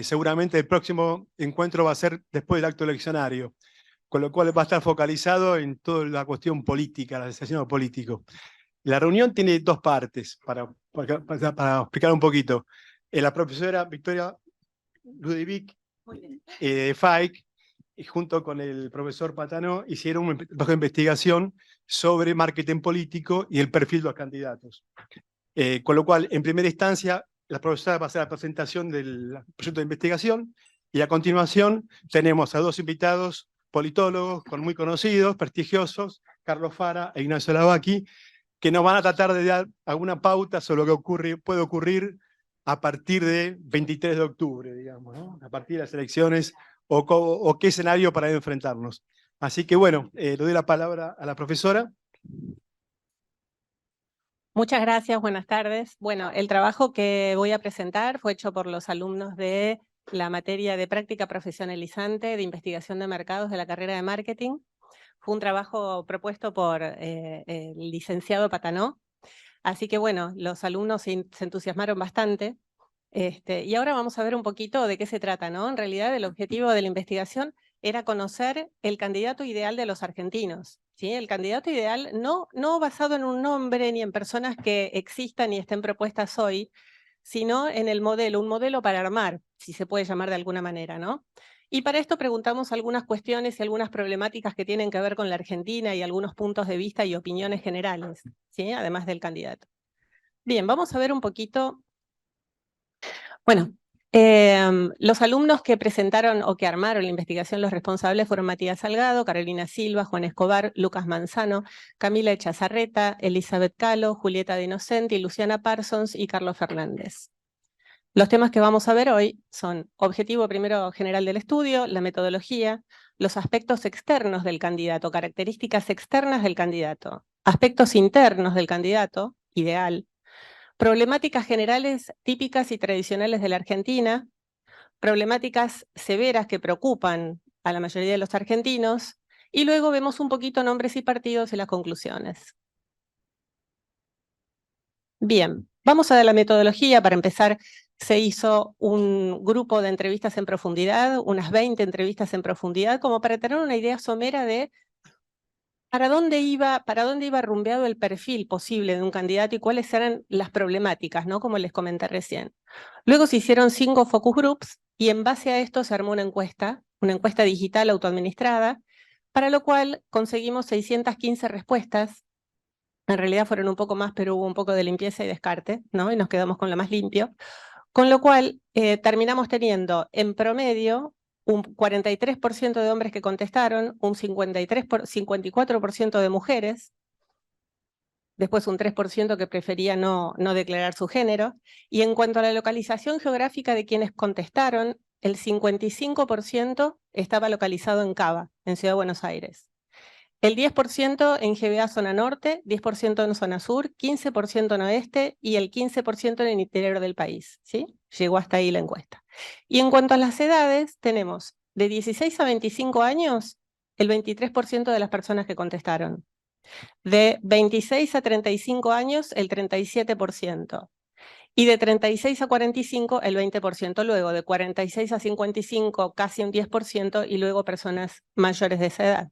Seguramente el próximo encuentro va a ser después del acto eleccionario, con lo cual va a estar focalizado en toda la cuestión política, la desayuno político. La reunión tiene dos partes, para explicar un poquito. La profesora Victoria Ludovic de FAIC, junto con el profesor Patano, hicieron un trabajo de investigación sobre marketing político y el perfil de los candidatos. Con lo cual, en primera instancia, la profesora va a hacer la presentación del proyecto de investigación y a continuación tenemos a dos invitados politólogos muy conocidos, prestigiosos, Carlos Fara e Ignacio Lavaki, que nos van a tratar de dar alguna pauta sobre lo que puede ocurrir a partir de 23 de octubre, digamos, ¿no? A partir de las elecciones o qué escenario para enfrentarnos. Así que bueno, le doy la palabra a la profesora. Muchas gracias, buenas tardes. Bueno, el trabajo que voy a presentar fue hecho por los alumnos de la materia de práctica profesionalizante de investigación de mercados de la carrera de marketing. Fue un trabajo propuesto por el licenciado Patanó. Así que bueno, los alumnos se entusiasmaron bastante. Y ahora vamos a ver un poquito de qué se trata, ¿no? En realidad el objetivo de la investigación era conocer el candidato ideal de los argentinos, ¿sí? El candidato ideal no basado en un nombre ni en personas que existan y estén propuestas hoy, sino en el modelo, un modelo para armar, si se puede llamar de alguna manera, ¿no? Y para esto preguntamos algunas cuestiones y algunas problemáticas que tienen que ver con la Argentina y algunos puntos de vista y opiniones generales, ¿sí? Además del candidato. Bien, vamos a ver un poquito. Bueno, los alumnos que presentaron o que armaron la investigación, los responsables fueron Matías Salgado, Carolina Silva, Juan Escobar, Lucas Manzano, Camila Echazarreta, Elizabeth Calo, Julieta de Inocenti, Luciana Parsons y Carlos Fernández. Los temas que vamos a ver hoy son objetivo primero general del estudio, la metodología, los aspectos externos del candidato, características externas del candidato, aspectos internos del candidato, ideal, problemáticas generales típicas y tradicionales de la Argentina, problemáticas severas que preocupan a la mayoría de los argentinos, y luego vemos un poquito nombres y partidos y las conclusiones. Bien, vamos a ver la metodología. Para empezar, se hizo un grupo de entrevistas en profundidad, unas 20 entrevistas en profundidad, como para tener una idea somera de ¿para dónde iba rumbeado el perfil posible de un candidato y cuáles eran las problemáticas, ¿no? Como les comenté recién. Luego se hicieron 5 focus groups y en base a esto se armó una encuesta digital autoadministrada, para lo cual conseguimos 615 respuestas. En realidad fueron un poco más, pero hubo un poco de limpieza y descarte, ¿no? Y nos quedamos con lo más limpio. Con lo cual terminamos teniendo en promedio un 43% de hombres que contestaron, un 54% de mujeres, después un 3% que prefería no declarar su género, y en cuanto a la localización geográfica de quienes contestaron, el 55% estaba localizado en Cava, en Ciudad de Buenos Aires. El 10% en GBA zona norte, 10% en zona sur, 15% en oeste y el 15% en el interior del país, ¿sí? Llegó hasta ahí la encuesta. Y en cuanto a las edades, tenemos de 16 a 25 años, el 23% de las personas que contestaron. De 26 a 35 años, el 37%. Y de 36 a 45, el 20%. Luego, de 46 a 55, casi un 10%. Y luego personas mayores de esa edad.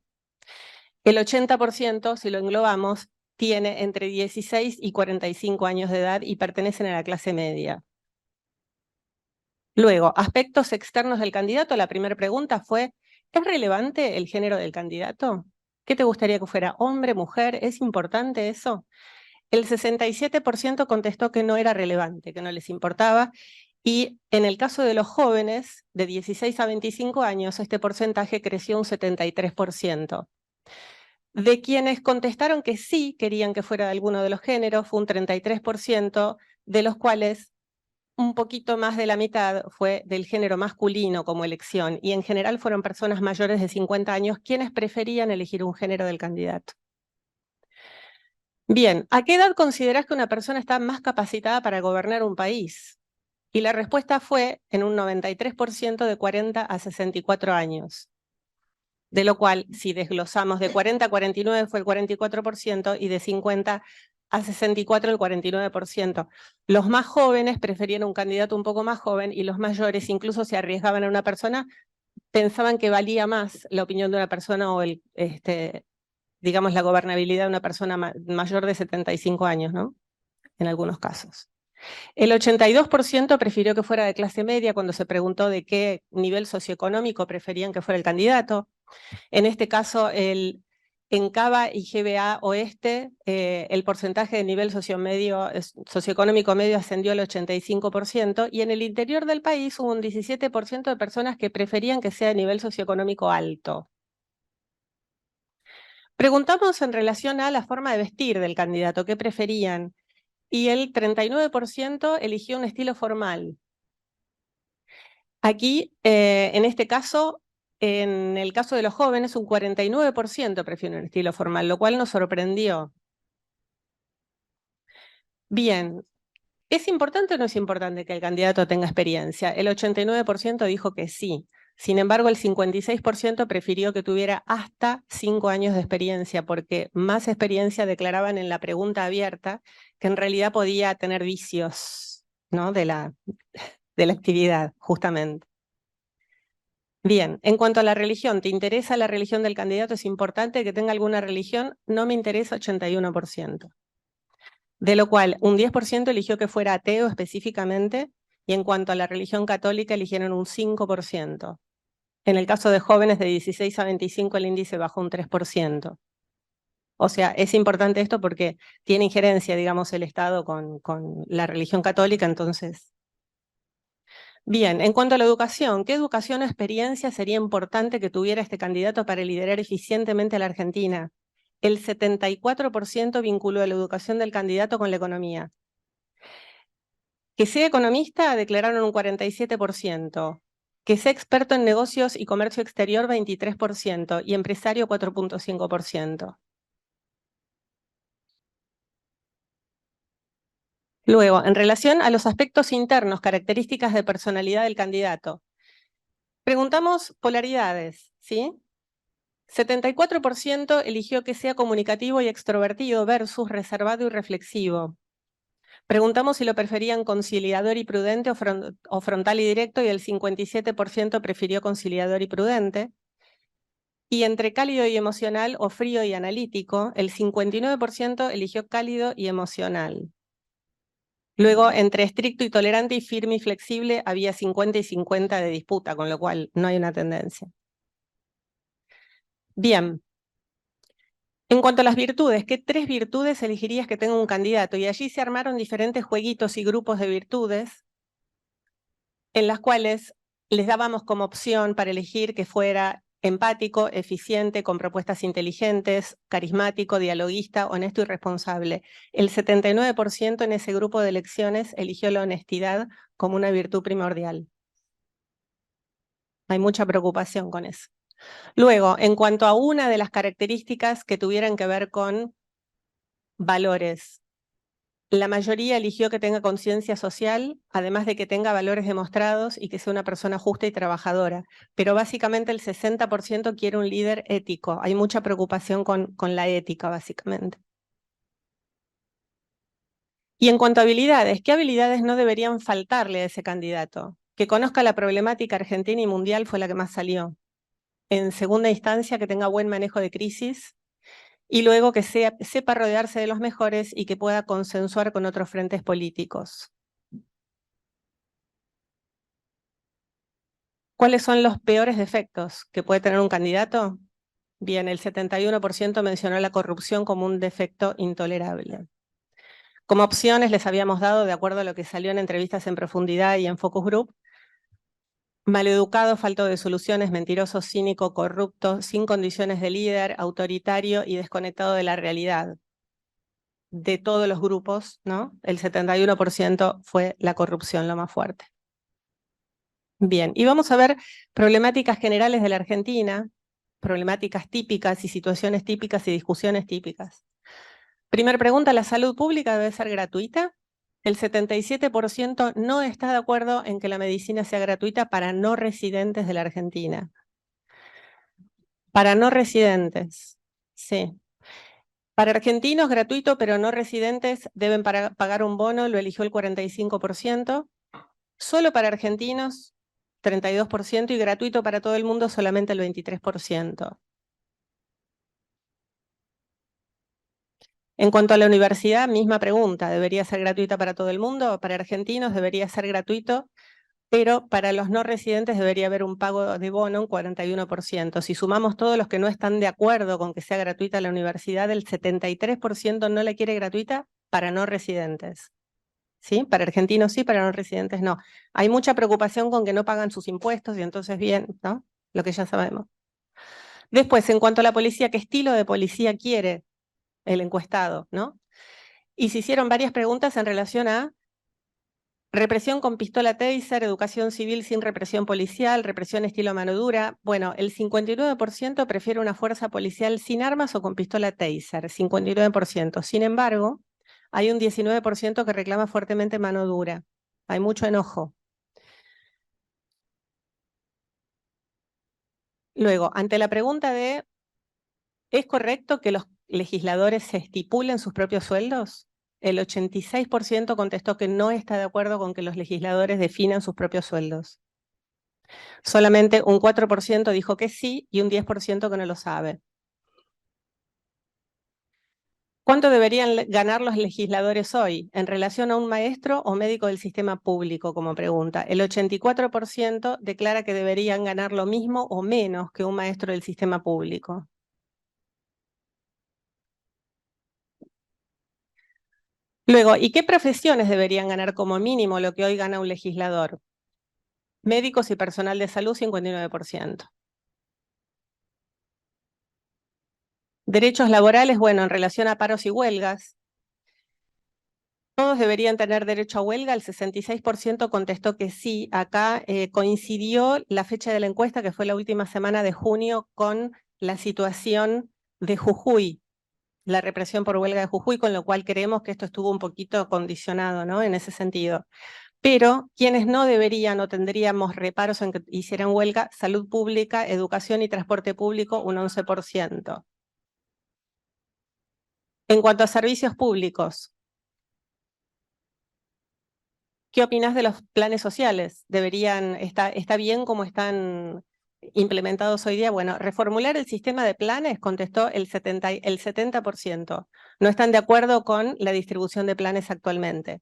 El 80%, si lo englobamos, tiene entre 16 y 45 años de edad y pertenecen a la clase media. Luego, aspectos externos del candidato. La primera pregunta fue, ¿es relevante el género del candidato? ¿Qué te gustaría que fuera? ¿Hombre, mujer? ¿Es importante eso? El 67% contestó que no era relevante, que no les importaba. Y en el caso de los jóvenes, de 16 a 25 años, este porcentaje creció un 73%. De quienes contestaron que sí querían que fuera de alguno de los géneros, fue un 33%, de los cuales un poquito más de la mitad fue del género masculino como elección, y en general fueron personas mayores de 50 años quienes preferían elegir un género del candidato. Bien, ¿a qué edad considerás que una persona está más capacitada para gobernar un país? Y la respuesta fue en un 93% de 40 a 64 años. De lo cual, si desglosamos de 40 a 49 fue el 44% y de 50 a 64 el 49%. Los más jóvenes preferían un candidato un poco más joven y los mayores incluso se arriesgaban a una persona, pensaban que valía más la opinión de una persona o digamos, la gobernabilidad de una persona mayor de 75 años, ¿no? En algunos casos. El 82% prefirió que fuera de clase media cuando se preguntó de qué nivel socioeconómico preferían que fuera el candidato. En este caso, en Cava y GBA Oeste, el porcentaje de nivel socioeconómico medio ascendió al 85%, y en el interior del país hubo un 17% de personas que preferían que sea de nivel socioeconómico alto. Preguntamos en relación a la forma de vestir del candidato, ¿qué preferían? Y el 39% eligió un estilo formal. Aquí, en este caso, en el caso de los jóvenes, un 49% prefiere un estilo formal, lo cual nos sorprendió. Bien, ¿es importante o no es importante que el candidato tenga experiencia? El 89% dijo que sí. Sin embargo, el 56% prefirió que tuviera hasta 5 años de experiencia, porque más experiencia declaraban en la pregunta abierta que en realidad podía tener vicios, ¿no? de la actividad, justamente. Bien, en cuanto a la religión, ¿te interesa la religión del candidato? ¿Es importante que tenga alguna religión? No me interesa, 81%. De lo cual, un 10% eligió que fuera ateo específicamente, y en cuanto a la religión católica, eligieron un 5%. En el caso de jóvenes de 16 a 25, el índice bajó un 3%. O sea, es importante esto porque tiene injerencia, digamos, el Estado con la religión católica, entonces... Bien, en cuanto a la educación, ¿qué educación o experiencia sería importante que tuviera este candidato para liderar eficientemente a la Argentina? El 74% vinculó la educación del candidato con la economía. Que sea economista, declararon un 47%. Que sea experto en negocios y comercio exterior, 23%. Y empresario, 4.5%. Luego, en relación a los aspectos internos, características de personalidad del candidato. Preguntamos polaridades, ¿sí? 74% eligió que sea comunicativo y extrovertido versus reservado y reflexivo. Preguntamos si lo preferían conciliador y prudente o frontal y directo, y el 57% prefirió conciliador y prudente. Y entre cálido y emocional o frío y analítico, el 59% eligió cálido y emocional. Luego, entre estricto y tolerante y firme y flexible, había 50 y 50 de disputa, con lo cual no hay una tendencia. Bien. En cuanto a las virtudes, ¿qué 3 virtudes elegirías que tenga un candidato? Y allí se armaron diferentes jueguitos y grupos de virtudes en las cuales les dábamos como opción para elegir que fuera empático, eficiente, con propuestas inteligentes, carismático, dialoguista, honesto y responsable. El 79% en ese grupo de elecciones eligió la honestidad como una virtud primordial. Hay mucha preocupación con eso. Luego, en cuanto a una de las características que tuvieran que ver con valores, la mayoría eligió que tenga conciencia social, además de que tenga valores demostrados y que sea una persona justa y trabajadora. Pero básicamente el 60% quiere un líder ético. Hay mucha preocupación con la ética, básicamente. Y en cuanto a habilidades, ¿qué habilidades no deberían faltarle a ese candidato? Que conozca la problemática argentina y mundial fue la que más salió. En segunda instancia, que tenga buen manejo de crisis. Y luego que sepa rodearse de los mejores y que pueda consensuar con otros frentes políticos. ¿Cuáles son los peores defectos que puede tener un candidato? Bien, el 71% mencionó la corrupción como un defecto intolerable. Como opciones les habíamos dado, de acuerdo a lo que salió en entrevistas en profundidad y en focus group: maleducado, falto de soluciones, mentiroso, cínico, corrupto, sin condiciones de líder, autoritario y desconectado de la realidad. De todos los grupos, ¿no? El 71% fue la corrupción lo más fuerte. Bien, y vamos a ver problemáticas generales de la Argentina, problemáticas típicas y situaciones típicas y discusiones típicas. Primera pregunta: ¿la salud pública debe ser gratuita? El 77% no está de acuerdo en que la medicina sea gratuita para no residentes de la Argentina. Para no residentes, sí. Para argentinos, gratuito, pero no residentes deben pagar un bono, lo eligió el 45%. Solo para argentinos, 32%, y gratuito para todo el mundo, solamente el 23%. En cuanto a la universidad, misma pregunta, ¿debería ser gratuita para todo el mundo? Para argentinos debería ser gratuito, pero para los no residentes debería haber un pago de bono, un 41%. Si sumamos todos los que no están de acuerdo con que sea gratuita la universidad, el 73% no la quiere gratuita para no residentes. ¿Sí? Para argentinos sí, para no residentes no. Hay mucha preocupación con que no pagan sus impuestos y entonces bien, ¿no? Lo que ya sabemos. Después, en cuanto a la policía, ¿qué estilo de policía quiere el encuestado, ¿no? Y se hicieron varias preguntas en relación a represión con pistola taser, educación civil sin represión policial, represión estilo mano dura. Bueno, el 59% prefiere una fuerza policial sin armas o con pistola taser, 59%. Sin embargo, hay un 19% que reclama fuertemente mano dura. Hay mucho enojo. Luego, ante la pregunta de ¿es correcto que los legisladores se estipulen sus propios sueldos? El 86% contestó que no está de acuerdo con que los legisladores definan sus propios sueldos. Solamente un 4% dijo que sí y un 10% que no lo sabe. ¿Cuánto deberían ganar los legisladores hoy en relación a un maestro o médico del sistema público, como pregunta? El 84% declara que deberían ganar lo mismo o menos que un maestro del sistema público. Luego, ¿y qué profesiones deberían ganar como mínimo lo que hoy gana un legislador? Médicos y personal de salud, 59%. Derechos laborales, bueno, en relación a paros y huelgas, todos deberían tener derecho a huelga, el 66% contestó que sí. Acá coincidió la fecha de la encuesta, que fue la última semana de junio, con la situación de Jujuy, la represión por huelga de Jujuy, con lo cual creemos que esto estuvo un poquito condicionado, ¿no? En ese sentido. Pero quienes no deberían o tendríamos reparos en que hicieran huelga, salud pública, educación y transporte público, un 11%. En cuanto a servicios públicos, ¿qué opinas de los planes sociales? ¿Está bien cómo están implementados hoy día? Bueno, reformular el sistema de planes, contestó el 70%. No están de acuerdo con la distribución de planes actualmente.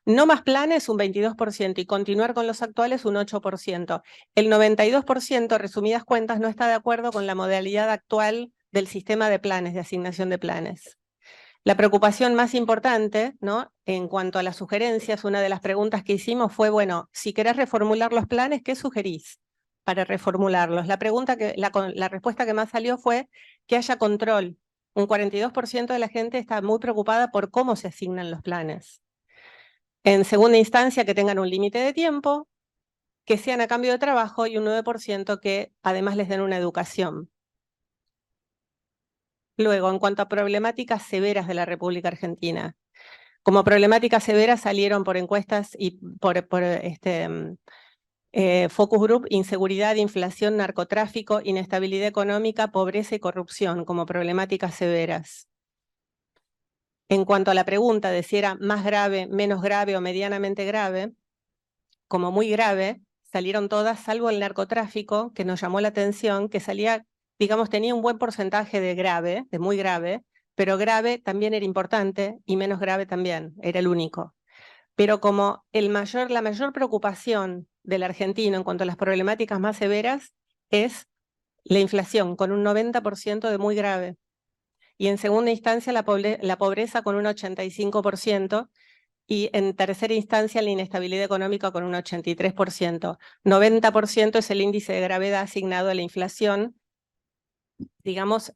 No más planes, un 22%, y continuar con los actuales, un 8%. El 92%, resumidas cuentas, no está de acuerdo con la modalidad actual del sistema de planes, de asignación de planes. La preocupación más importante, ¿no? En cuanto a las sugerencias, una de las preguntas que hicimos fue, bueno, si querés reformular los planes, ¿qué sugerís para reformularlos? La respuesta que más salió fue que haya control. Un 42% de la gente está muy preocupada por cómo se asignan los planes. En segunda instancia, que tengan un límite de tiempo, que sean a cambio de trabajo, y un 9% que además les den una educación. Luego, en cuanto a problemáticas severas de la República Argentina, como problemáticas severas salieron por encuestas y por focus group, inseguridad, inflación, narcotráfico, inestabilidad económica, pobreza y corrupción como problemáticas severas. En cuanto a la pregunta de si era más grave, menos grave o medianamente grave, como muy grave, salieron todas, salvo el narcotráfico, que nos llamó la atención, que salía, digamos, tenía un buen porcentaje de grave, de muy grave, pero grave también era importante y menos grave también, era el único. Pero como la mayor preocupación del argentino en cuanto a las problemáticas más severas es la inflación, con un 90% de muy grave. Y en segunda instancia la pobreza con un 85%, y en tercera instancia la inestabilidad económica con un 83%. 90% es el índice de gravedad asignado a la inflación. Digamos,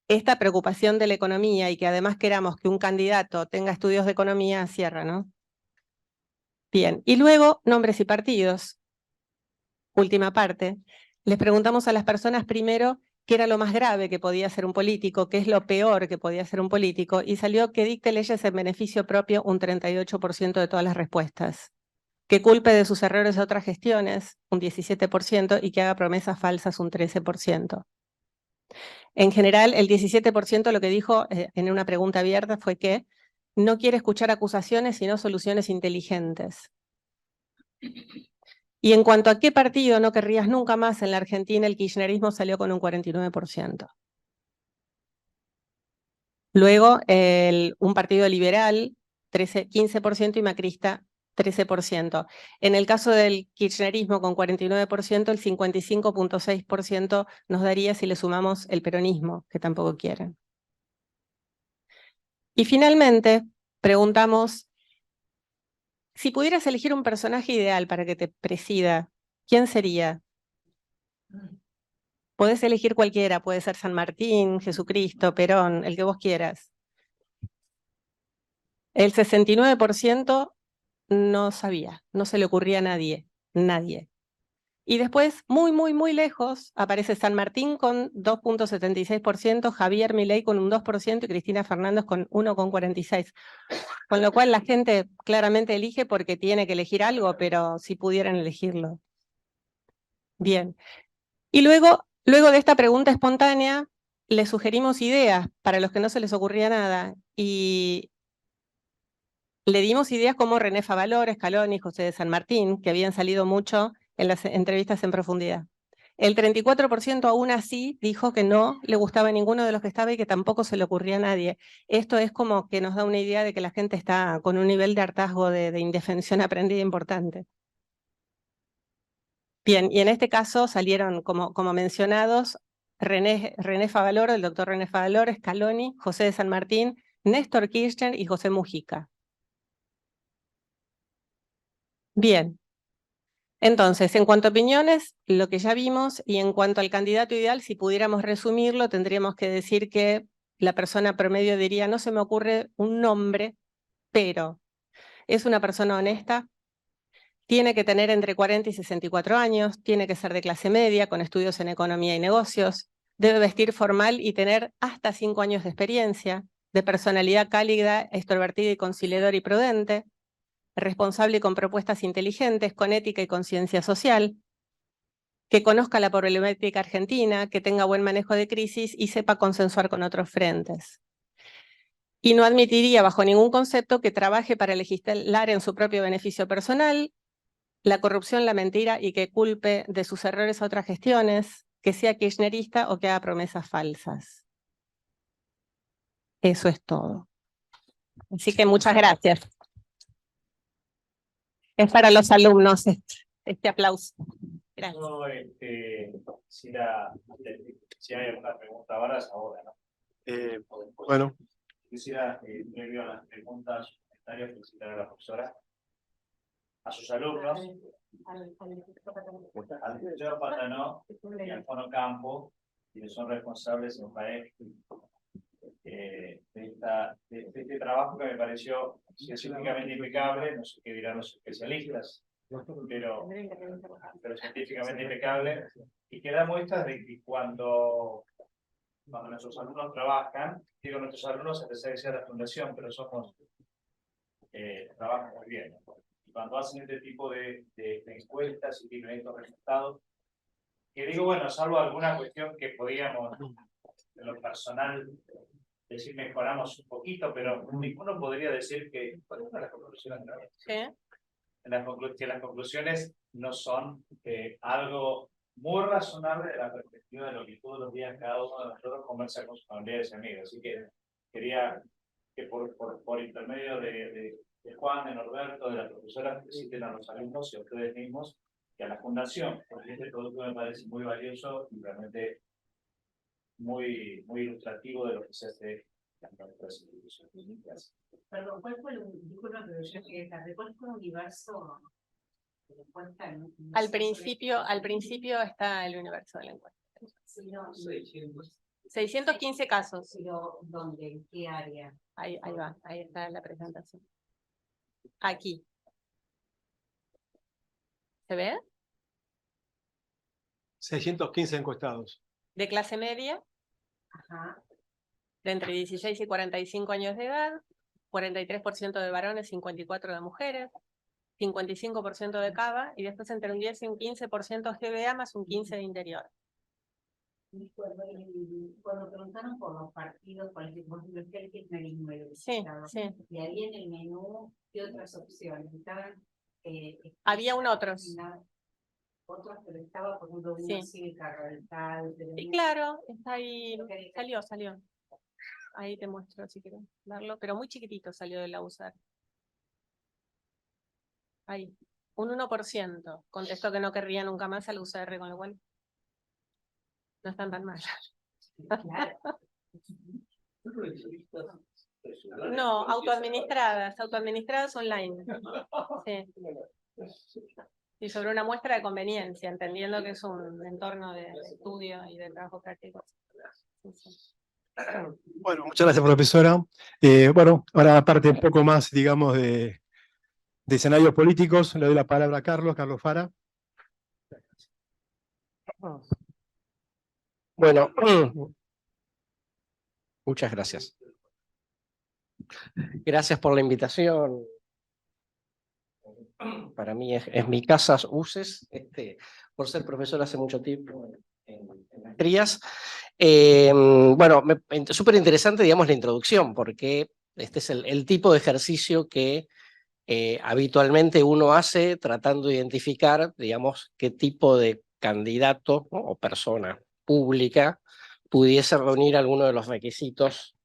esta preocupación de la economía y que además queramos que un candidato tenga estudios de economía cierra, ¿no? Bien, y luego nombres y partidos. Última parte. Les preguntamos a las personas primero qué era lo más grave que podía hacer un político, qué es lo peor que podía hacer un político, y salió que dicte leyes en beneficio propio un 38% de todas las respuestas. Que culpe de sus errores a otras gestiones, un 17%, y que haga promesas falsas, un 13%. En general, el 17% lo que dijo en una pregunta abierta fue que no quiere escuchar acusaciones, sino soluciones inteligentes. Y en cuanto a qué partido no querrías nunca más en la Argentina, el kirchnerismo salió con un 49%. Luego, un partido liberal, 15%, y macrista, 13%. En el caso del kirchnerismo, con 49%, el 55.6% nos daría si le sumamos el peronismo, que tampoco quieren. Y finalmente, preguntamos, si pudieras elegir un personaje ideal para que te presida, ¿quién sería? Podés elegir cualquiera, puede ser San Martín, Jesucristo, Perón, el que vos quieras. El 69% no sabía, no se le ocurría a nadie, nadie. Y después, muy, muy, muy lejos, aparece San Martín con 2.76%, Javier Milei con un 2% y Cristina Fernández con 1.46%. Con lo cual la gente claramente elige porque tiene que elegir algo, pero si pudieran elegirlo. Bien. Y luego de esta pregunta espontánea, les sugerimos ideas para los que no se les ocurría nada. Y le dimos ideas como René Favalor, Scaloni, José de San Martín, que habían salido mucho en las entrevistas en profundidad. El 34% aún así dijo que no le gustaba ninguno de los que estaba y que tampoco se le ocurría a nadie. Esto es como que nos da una idea de que la gente está con un nivel de hartazgo, de indefensión aprendida importante. Bien, y en este caso salieron como mencionados René Favaloro, el doctor René Favaloro, Scaloni, José de San Martín, Néstor Kirchner y José Mujica. Bien, entonces, en cuanto a opiniones, lo que ya vimos, y en cuanto al candidato ideal, si pudiéramos resumirlo, tendríamos que decir que la persona promedio diría, no se me ocurre un nombre, pero es una persona honesta, tiene que tener entre 40 y 64 años, tiene que ser de clase media, con estudios en economía y negocios, debe vestir formal y tener hasta 5 años de experiencia, de personalidad cálida, extrovertida y conciliadora y prudente, responsable y con propuestas inteligentes, con ética y conciencia social, que conozca la problemática argentina, que tenga buen manejo de crisis y sepa consensuar con otros frentes. Y no admitiría bajo ningún concepto que trabaje para legislar en su propio beneficio personal, la corrupción, la mentira y que culpe de sus errores a otras gestiones, que sea kirchnerista o que haga promesas falsas. Eso es todo. Así que muchas gracias. Es para los alumnos este aplauso. Gracias. Yo si hay alguna pregunta ahora, ¿no? Bueno. Quisiera, previo a las preguntas, comentarios, felicitar a la profesora, a sus alumnos, al director Patanó y al Fono Campo, quienes son responsables en PAEC de este trabajo que me pareció científicamente impecable, no sé qué dirán los especialistas, pero científicamente impecable, y que da muestras de que cuando nuestros alumnos trabajan, digo nuestros alumnos, a pesar de que sea la fundación, pero somos, trabajan muy bien. Y cuando hacen este tipo de encuestas y tienen estos resultados, que digo, bueno, salvo alguna cuestión que podíamos, en lo personal, decir mejoramos un poquito, pero ninguno podría decir que, ¿cuál es la conclusión? ¿Sí? Que las conclusiones no son algo muy razonable de la perspectiva de lo que todos los días cada uno de nosotros conversa con sus familiares y amigos. Así que quería que por intermedio de Juan, de Norberto, de la profesora, feliciten a los alumnos y a ustedes mismos y a la fundación, porque este producto me parece muy valioso y realmente muy, muy ilustrativo de lo que se hace en nuestras instituciones. Gracias. Perdón, ¿cuál fue el universo? Al principio está el universo de la encuesta. 615 casos. ¿Dónde? ¿En qué área? Ahí va, ahí está la presentación. Aquí. ¿Se ve? 615 encuestados. De clase media. Ajá. De entre 16 y 45 años de edad, 43% de varones, 54% de mujeres, 55% de cava, y después entre un 10 y un 15% GBA más un 15% de interior. Cuando preguntaron por los partidos, por ejemplo, el kirchnerismo y el Sí, Estado, sí. y había en el menú y otras opciones. Estaban, Había un otros. otros, pero estaba por ejemplo Sí. Unión Cívica Radical. Sí, claro, está ahí, salió. Ahí te muestro si quieres verlo, pero muy chiquitito salió de la USAR. Ahí, un 1%. Contestó que no querría nunca más a la USR, con lo cual no están tan mal. No, autoadministradas online. Sí. Y sobre una muestra de conveniencia, entendiendo que es un entorno de estudio y de trabajo práctico. Sí, sí. Bueno, muchas gracias, profesora. Bueno, ahora aparte un poco más, digamos, de escenarios políticos, le doy la palabra a Carlos Fara. Bueno, muchas gracias. Gracias por la invitación. Para mí es mi casa, UCES, por ser profesor hace mucho tiempo en maestrías. Bueno, súper interesante, digamos, la introducción, porque este es el tipo de ejercicio que habitualmente uno hace tratando de identificar, digamos, qué tipo de candidato, ¿no?, o persona pública pudiese reunir alguno de los requisitos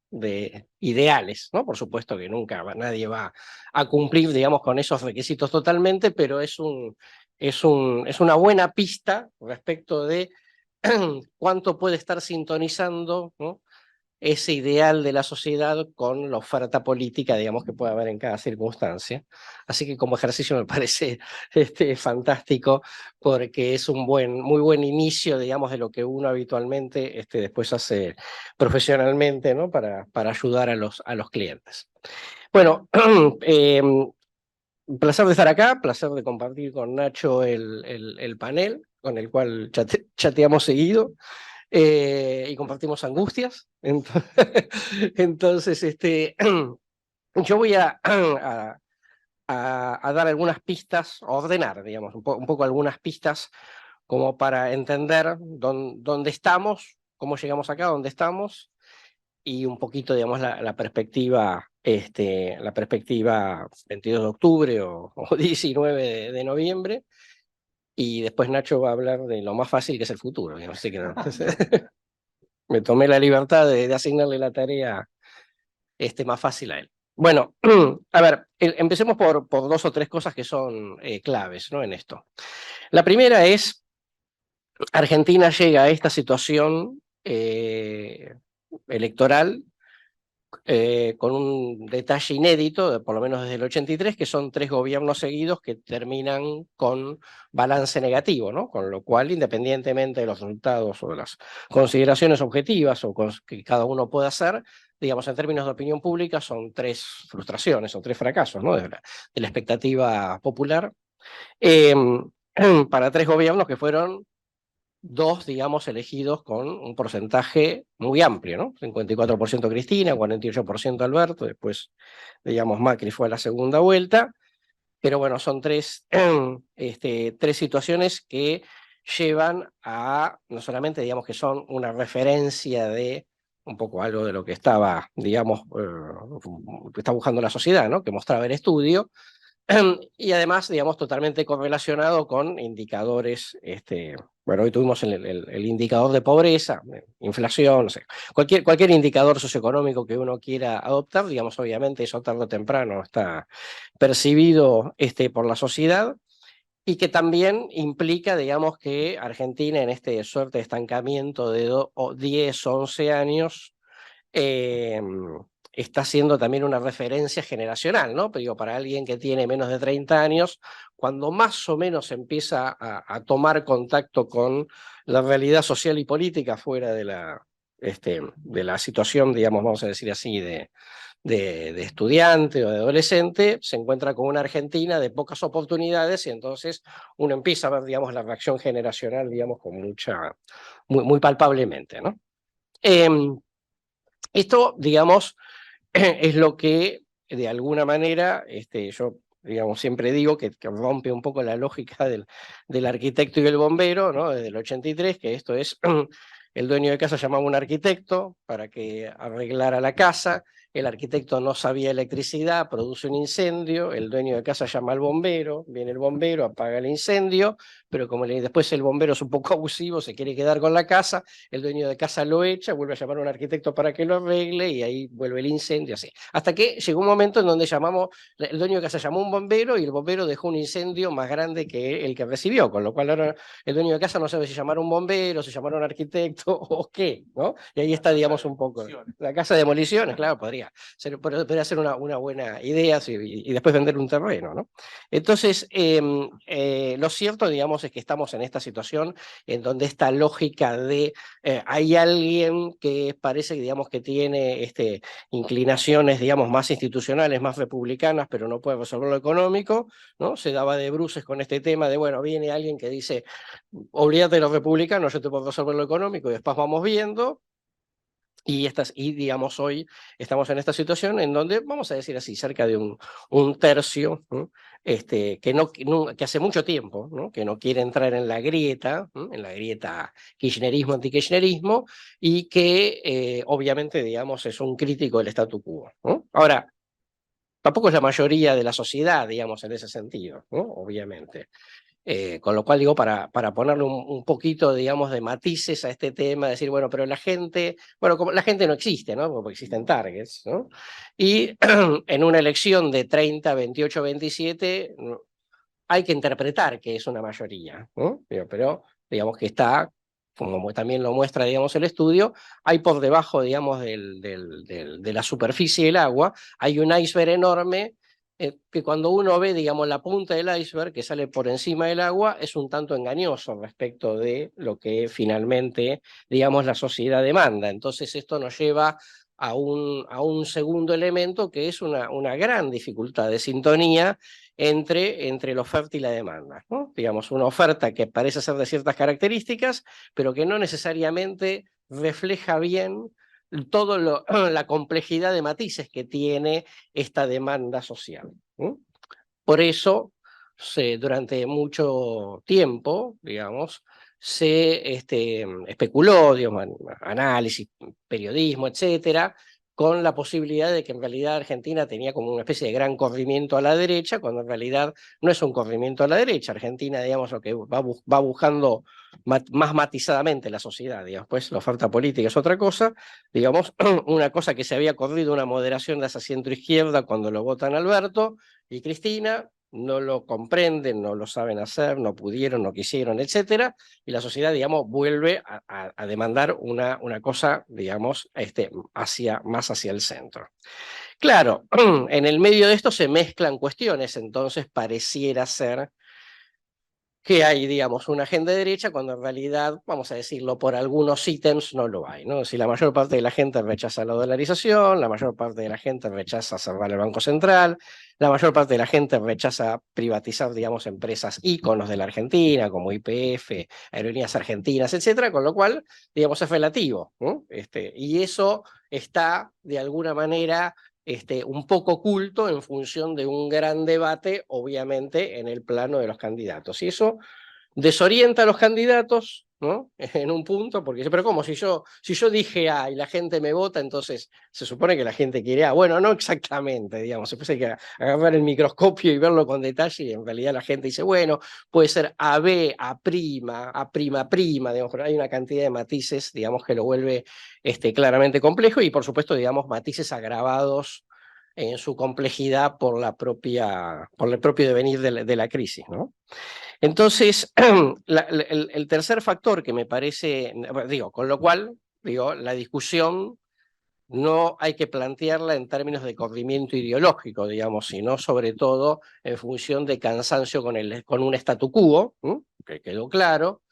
ideales, ¿no? Por supuesto que nunca nadie va a cumplir, digamos, con esos requisitos totalmente, pero es una buena pista respecto de cuánto puede estar sintonizando, ¿no?, ese ideal de la sociedad con la oferta política, digamos, que puede haber en cada circunstancia. Así que como ejercicio me parece fantástico, porque es un muy buen inicio, digamos, de lo que uno habitualmente después hace profesionalmente, ¿no?, para ayudar a los clientes. Bueno, un placer de estar acá, placer de compartir con Nacho el panel, con el cual chateamos seguido. Y compartimos angustias. Entonces, yo voy a dar algunas pistas, a ordenar, digamos, un poco algunas pistas como para entender dónde estamos, cómo llegamos acá, dónde estamos, y un poquito, digamos, la perspectiva 22 de octubre o 19 de noviembre. Y después Nacho va a hablar de lo más fácil, que es el futuro. Digamos, así que no. Me tomé la libertad de asignarle la tarea más fácil a él. Bueno, a ver, empecemos por 2 o 3 cosas que son claves, ¿no?, en esto. La primera es, Argentina llega a esta situación electoral con un detalle inédito, por lo menos desde el 83, que son 3 gobiernos seguidos que terminan con balance negativo, ¿no? Con lo cual, independientemente de los resultados o de las consideraciones objetivas o que cada uno pueda hacer, digamos, en términos de opinión pública, son 3 frustraciones o 3 fracasos, ¿no?, de la expectativa popular, para 3 gobiernos que fueron 2, digamos, elegidos con un porcentaje muy amplio, ¿no? 54% Cristina, 48% Alberto, después, digamos, Macri fue a la segunda vuelta, pero bueno, son 3 situaciones que llevan a, no solamente, digamos, que son una referencia de un poco algo de lo que estaba, digamos, que está buscando la sociedad, ¿no?, que mostraba el estudio, y además, digamos, totalmente correlacionado con indicadores, bueno, hoy tuvimos el indicador de pobreza, inflación, no sé, cualquier indicador socioeconómico que uno quiera adoptar, digamos, obviamente eso tarde o temprano está percibido por la sociedad, y que también implica, digamos, que Argentina en suerte de estancamiento de 10, 11 años, está siendo también una referencia generacional, ¿no? Pero digo, para alguien que tiene menos de 30 años, cuando más o menos empieza a tomar contacto con la realidad social y política fuera de la situación, digamos, vamos a decir así, de estudiante o de adolescente, se encuentra con una Argentina de pocas oportunidades, y entonces uno empieza a ver, digamos, la reacción generacional, digamos, con muy palpablemente, ¿no? Esto, digamos, es lo que, de alguna manera, yo, digamos, siempre digo que rompe un poco la lógica del arquitecto y el bombero, ¿no?, desde el 83, que esto es el dueño de casa llamaba a un arquitecto para que arreglara la casa, el arquitecto no sabía electricidad, produce un incendio, el dueño de casa llama al bombero, viene el bombero, apaga el incendio, pero como después el bombero es un poco abusivo, se quiere quedar con la casa, el dueño de casa lo echa, vuelve a llamar a un arquitecto para que lo arregle y ahí vuelve el incendio, así. Hasta que llegó un momento en donde el dueño de casa llamó a un bombero y el bombero dejó un incendio más grande que el que recibió, con lo cual ahora el dueño de casa no sabe si llamar a un bombero, si llamar a un arquitecto o qué, ¿no? Y ahí está, digamos, un poco. La casa de demoliciones, claro, podría ser una buena idea y después vender un terreno, ¿no? Entonces, lo cierto, digamos, es que estamos en esta situación en donde esta lógica de hay alguien que parece, digamos, que tiene inclinaciones, digamos, más institucionales, más republicanas, pero no puede resolver lo económico, ¿no? Se daba de bruces con este tema de, bueno, viene alguien que dice, olvídate de los republicanos, yo te puedo resolver lo económico, y después vamos viendo. Y digamos, hoy estamos en esta situación en donde, vamos a decir así, cerca de un tercio, ¿no? Que hace mucho tiempo, ¿no? Que no quiere entrar en la grieta, ¿no? En la grieta kirchnerismo-antikirchnerismo, y que obviamente, digamos, es un crítico del statu quo, ¿no? Ahora, tampoco es la mayoría de la sociedad, digamos, en ese sentido, ¿no? Obviamente. Con lo cual digo, para ponerle un poquito, digamos, de matices a este tema, decir, bueno, pero la gente, bueno, como la gente no existe, ¿no? Porque existen targets, ¿no? Y en una elección de 30, 28, 27, hay que interpretar que es una mayoría, ¿no? Pero digamos que está, como también lo muestra, digamos, el estudio, hay por debajo, digamos, de la superficie del agua, hay un iceberg enorme que cuando uno ve, digamos, la punta del iceberg que sale por encima del agua, es un tanto engañoso respecto de lo que finalmente, digamos, la sociedad demanda. Entonces esto nos lleva a un segundo elemento que es una gran dificultad de sintonía entre la oferta y la demanda, ¿no? Digamos, una oferta que parece ser de ciertas características, pero que no necesariamente refleja bien toda la complejidad de matices que tiene esta demanda social, ¿no? Por eso, durante mucho tiempo, digamos, se especuló, digamos, análisis, periodismo, etcétera, con la posibilidad de que en realidad Argentina tenía como una especie de gran corrimiento a la derecha, cuando en realidad no es un corrimiento a la derecha. Argentina, digamos, lo que va buscando más matizadamente la sociedad, digamos, pues la oferta política es otra cosa, digamos, una cosa que se había corrido una moderación de esa centro-izquierda cuando lo votan Alberto y Cristina, no lo comprenden, no lo saben hacer, no pudieron, no quisieron, etcétera, y la sociedad, digamos, vuelve a demandar una cosa, digamos, más hacia el centro. Claro, en el medio de esto se mezclan cuestiones, entonces pareciera ser que hay, digamos, una agenda de derecha cuando en realidad, vamos a decirlo, por algunos ítems no lo hay, ¿no? Si la mayor parte de la gente rechaza la dolarización, la mayor parte de la gente rechaza cerrar el Banco Central, la mayor parte de la gente rechaza privatizar, digamos, empresas íconos de la Argentina, como YPF, Aerolíneas Argentinas, etcétera, con lo cual, digamos, es relativo, ¿no? Y eso está, de alguna manera, un poco oculto en función de un gran debate, obviamente, en el plano de los candidatos. Y eso desorienta a los candidatos, ¿no? En un punto, porque dice, pero ¿cómo? Si yo dije A y la gente me vota, entonces se supone que la gente quiere A. Bueno, no exactamente, digamos. Después hay que agarrar el microscopio y verlo con detalle y en realidad la gente dice, bueno, puede ser AB, A', A', digamos, hay una cantidad de matices, digamos, que lo vuelve claramente complejo y, por supuesto, digamos, matices agravados en su complejidad por el propio devenir de la crisis, ¿no? Entonces, el tercer factor que me parece, digo, con lo cual, digo, la discusión no hay que plantearla en términos de corrimiento ideológico, digamos, sino sobre todo en función de cansancio con un statu quo, ¿sí? Que quedó claro.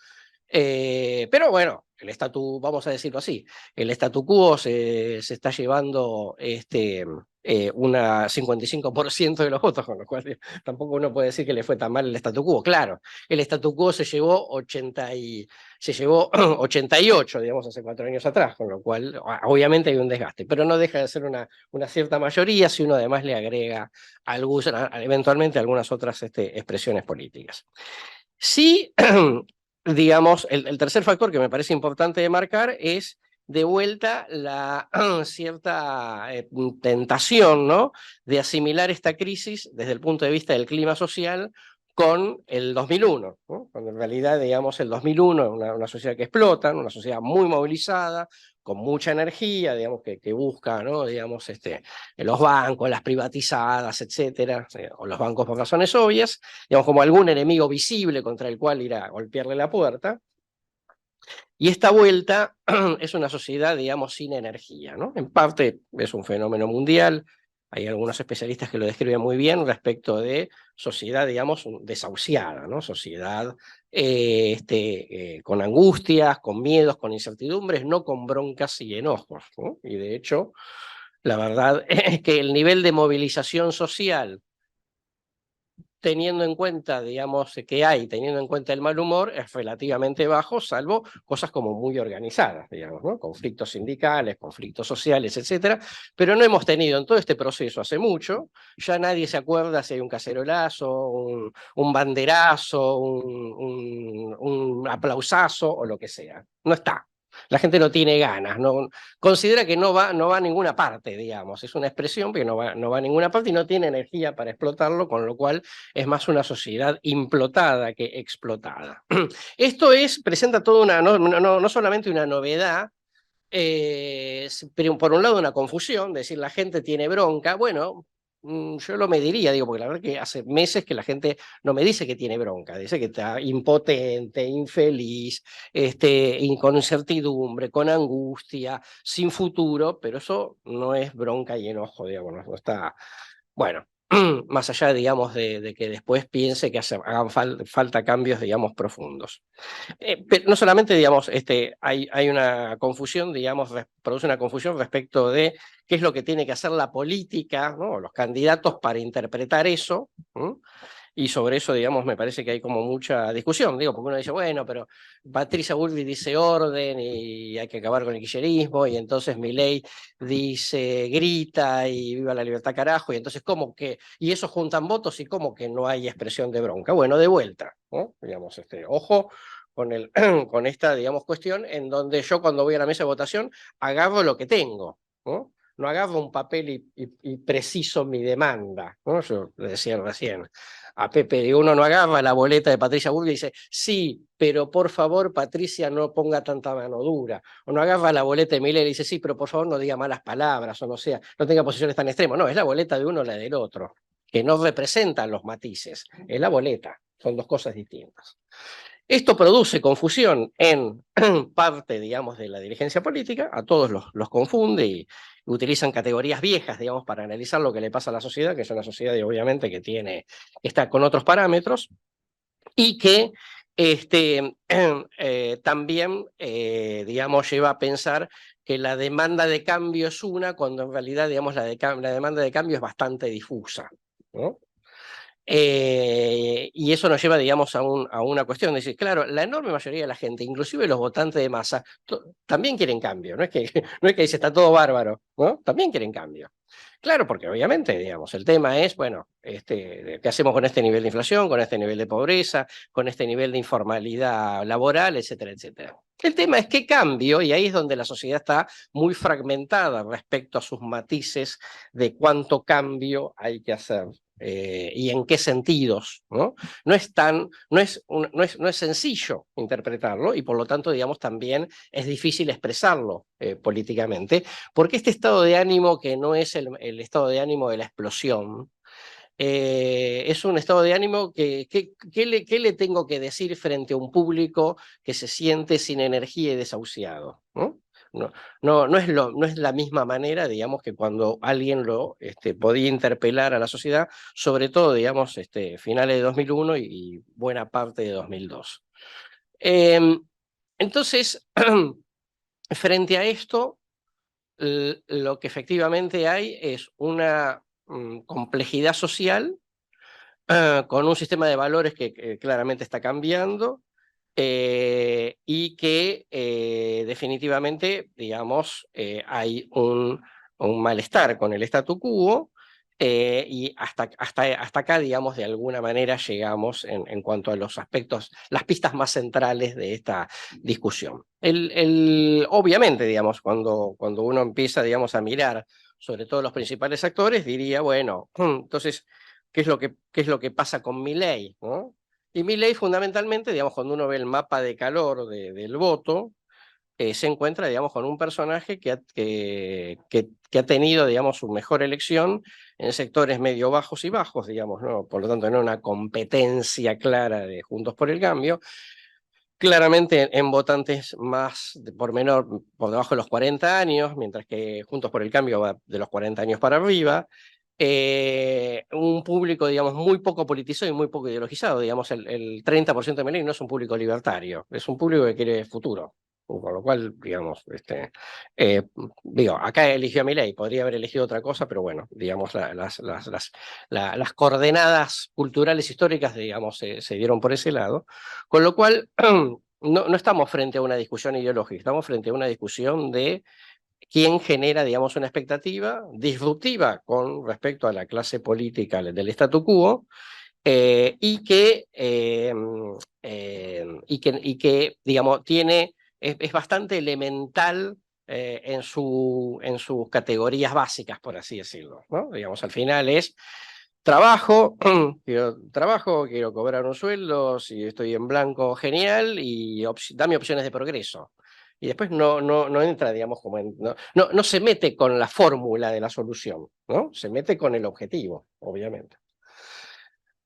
Pero bueno, vamos a decirlo así, el statu quo se está llevando un 55% de los votos, con lo cual tampoco uno puede decir que le fue tan mal el statu quo. Claro, el statu quo se llevó 88, digamos, hace 4 años atrás, con lo cual obviamente hay un desgaste, pero no deja de ser una cierta mayoría si uno además le agrega eventualmente algunas otras expresiones políticas. Sí. digamos, el tercer factor que me parece importante de marcar es de vuelta la cierta tentación, ¿no?, de asimilar esta crisis desde el punto de vista del clima social con el 2001, ¿no? Cuando en realidad, digamos, el 2001 es una sociedad que explota, una sociedad muy movilizada, con mucha energía, digamos, que busca, ¿no?, digamos, los bancos, las privatizadas, etcétera, o los bancos por razones obvias, digamos, como algún enemigo visible contra el cual ir a golpearle la puerta. Y esta vuelta es una sociedad, digamos, sin energía, ¿no? En parte es un fenómeno mundial, hay algunos especialistas que lo describen muy bien respecto de sociedad, digamos, desahuciada, ¿no? Sociedad con angustias, con miedos, con incertidumbres, no con broncas y enojos, ¿no? Y de hecho, la verdad es que el nivel de movilización social, teniendo en cuenta, digamos, que hay, teniendo en cuenta el mal humor, es relativamente bajo, salvo cosas como muy organizadas, digamos, ¿no? Conflictos sindicales, conflictos sociales, etcétera, pero no hemos tenido en todo este proceso hace mucho, ya nadie se acuerda si hay un cacerolazo, un banderazo, un aplausazo o lo que sea. No está. La gente no tiene ganas, no, considera que no va a ninguna parte, digamos, es una expresión que no va a ninguna parte y no tiene energía para explotarlo, con lo cual es más una sociedad implotada que explotada. Esto presenta toda una, no solamente una novedad, pero por un lado una confusión, decir la gente tiene bronca, bueno, yo lo mediría, digo, porque la verdad que hace meses que la gente no me dice que tiene bronca, dice que está impotente, infeliz, con incertidumbre, con angustia, sin futuro, pero eso no es bronca y enojo, digamos, no está, bueno, más allá, digamos, de que después piense que hagan falta cambios, digamos, profundos. Pero no solamente, digamos, hay una confusión, digamos, produce una confusión respecto de qué es lo que tiene que hacer la política, ¿no?, los candidatos para interpretar eso, ¿no? Y sobre eso, digamos, me parece que hay como mucha discusión, digo, porque uno dice, bueno, pero Patricia Bullrich dice orden y hay que acabar con el kirchnerismo, y entonces Milei dice grita y viva la libertad carajo, y entonces ¿cómo que? Y eso juntan votos y ¿cómo que no hay expresión de bronca? Bueno, de vuelta, ¿no? Digamos, ojo con esta, digamos, cuestión en donde yo cuando voy a la mesa de votación agarro lo que tengo, ¿no? No agarro un papel y preciso mi demanda, ¿no? Yo le decía recién a Pepe, digo, uno no agarra la boleta de Patricia Bullrich y dice, sí, pero por favor, Patricia, no ponga tanta mano dura. O no agarra la boleta de Milei y dice, sí, pero por favor no diga malas palabras, o no sea, no tenga posiciones tan extremas. No, es la boleta de uno o la del otro, que no representan los matices, es la boleta, son dos cosas distintas. Esto produce confusión en parte, digamos, de la dirigencia política, a todos los confunde y utilizan categorías viejas, digamos, para analizar lo que le pasa a la sociedad, que es una sociedad, obviamente, que está con otros parámetros, y que también, digamos, lleva a pensar que la demanda de cambio es una, cuando en realidad, digamos, la demanda de cambio es bastante difusa, ¿no? Y eso nos lleva, digamos, a una cuestión de decir, claro, la enorme mayoría de la gente, inclusive los votantes de masa, también quieren cambio, no es que dice está todo bárbaro, ¿no? También quieren cambio. Claro, porque obviamente, digamos, el tema es, bueno, ¿qué hacemos con este nivel de inflación, con este nivel de pobreza, con este nivel de informalidad laboral, etcétera, etcétera? El tema es qué cambio, y ahí es donde la sociedad está muy fragmentada respecto a sus matices de cuánto cambio hay que hacer. Y en qué sentidos, ¿no? No es sencillo interpretarlo y por lo tanto, digamos, también es difícil expresarlo políticamente, porque este estado de ánimo, que no es el estado de ánimo de la explosión, es un estado de ánimo ¿qué le tengo que decir frente a un público que se siente sin energía y desahuciado, ¿no? No es la misma manera, digamos, que cuando alguien lo podía interpelar a la sociedad, sobre todo, digamos, finales de 2001 y buena parte de 2002. Entonces, frente a esto, lo que efectivamente hay es una complejidad social con un sistema de valores que claramente está cambiando, y que definitivamente, digamos, hay un malestar con el statu quo, y hasta acá, digamos, de alguna manera llegamos en cuanto a los aspectos, las pistas más centrales de esta discusión. Obviamente, digamos, cuando uno empieza, digamos, a mirar sobre todo los principales actores, diría, bueno, entonces, ¿qué es lo que pasa con Milei, ¿no? Y Milei, fundamentalmente, digamos, cuando uno ve el mapa de calor del voto, se encuentra, digamos, con un personaje que ha tenido, digamos, su mejor elección en sectores medio bajos y bajos, digamos, ¿no? Por lo tanto, no una competencia clara de Juntos por el Cambio, claramente en votantes más por debajo de los 40 años, mientras que Juntos por el Cambio va de los 40 años para arriba. Un público, digamos, muy poco politizado y muy poco ideologizado. Digamos, el 30% de Milei no es un público libertario, es un público que quiere futuro. Con lo cual, digamos, digo, acá eligió a Milei, podría haber elegido otra cosa, pero bueno, digamos, las coordenadas culturales históricas, digamos, se dieron por ese lado. Con lo cual, no estamos frente a una discusión ideológica, estamos frente a una discusión de quién genera, digamos, una expectativa disruptiva con respecto a la clase política del statu quo, y que, digamos, es bastante elemental en sus categorías básicas, por así decirlo, ¿no? Digamos, al final es trabajo, quiero cobrar un sueldo, si estoy en blanco, genial, y dame opciones de progreso. Y después no entra, digamos, no se mete con la fórmula de la solución, ¿no? Se mete con el objetivo, obviamente.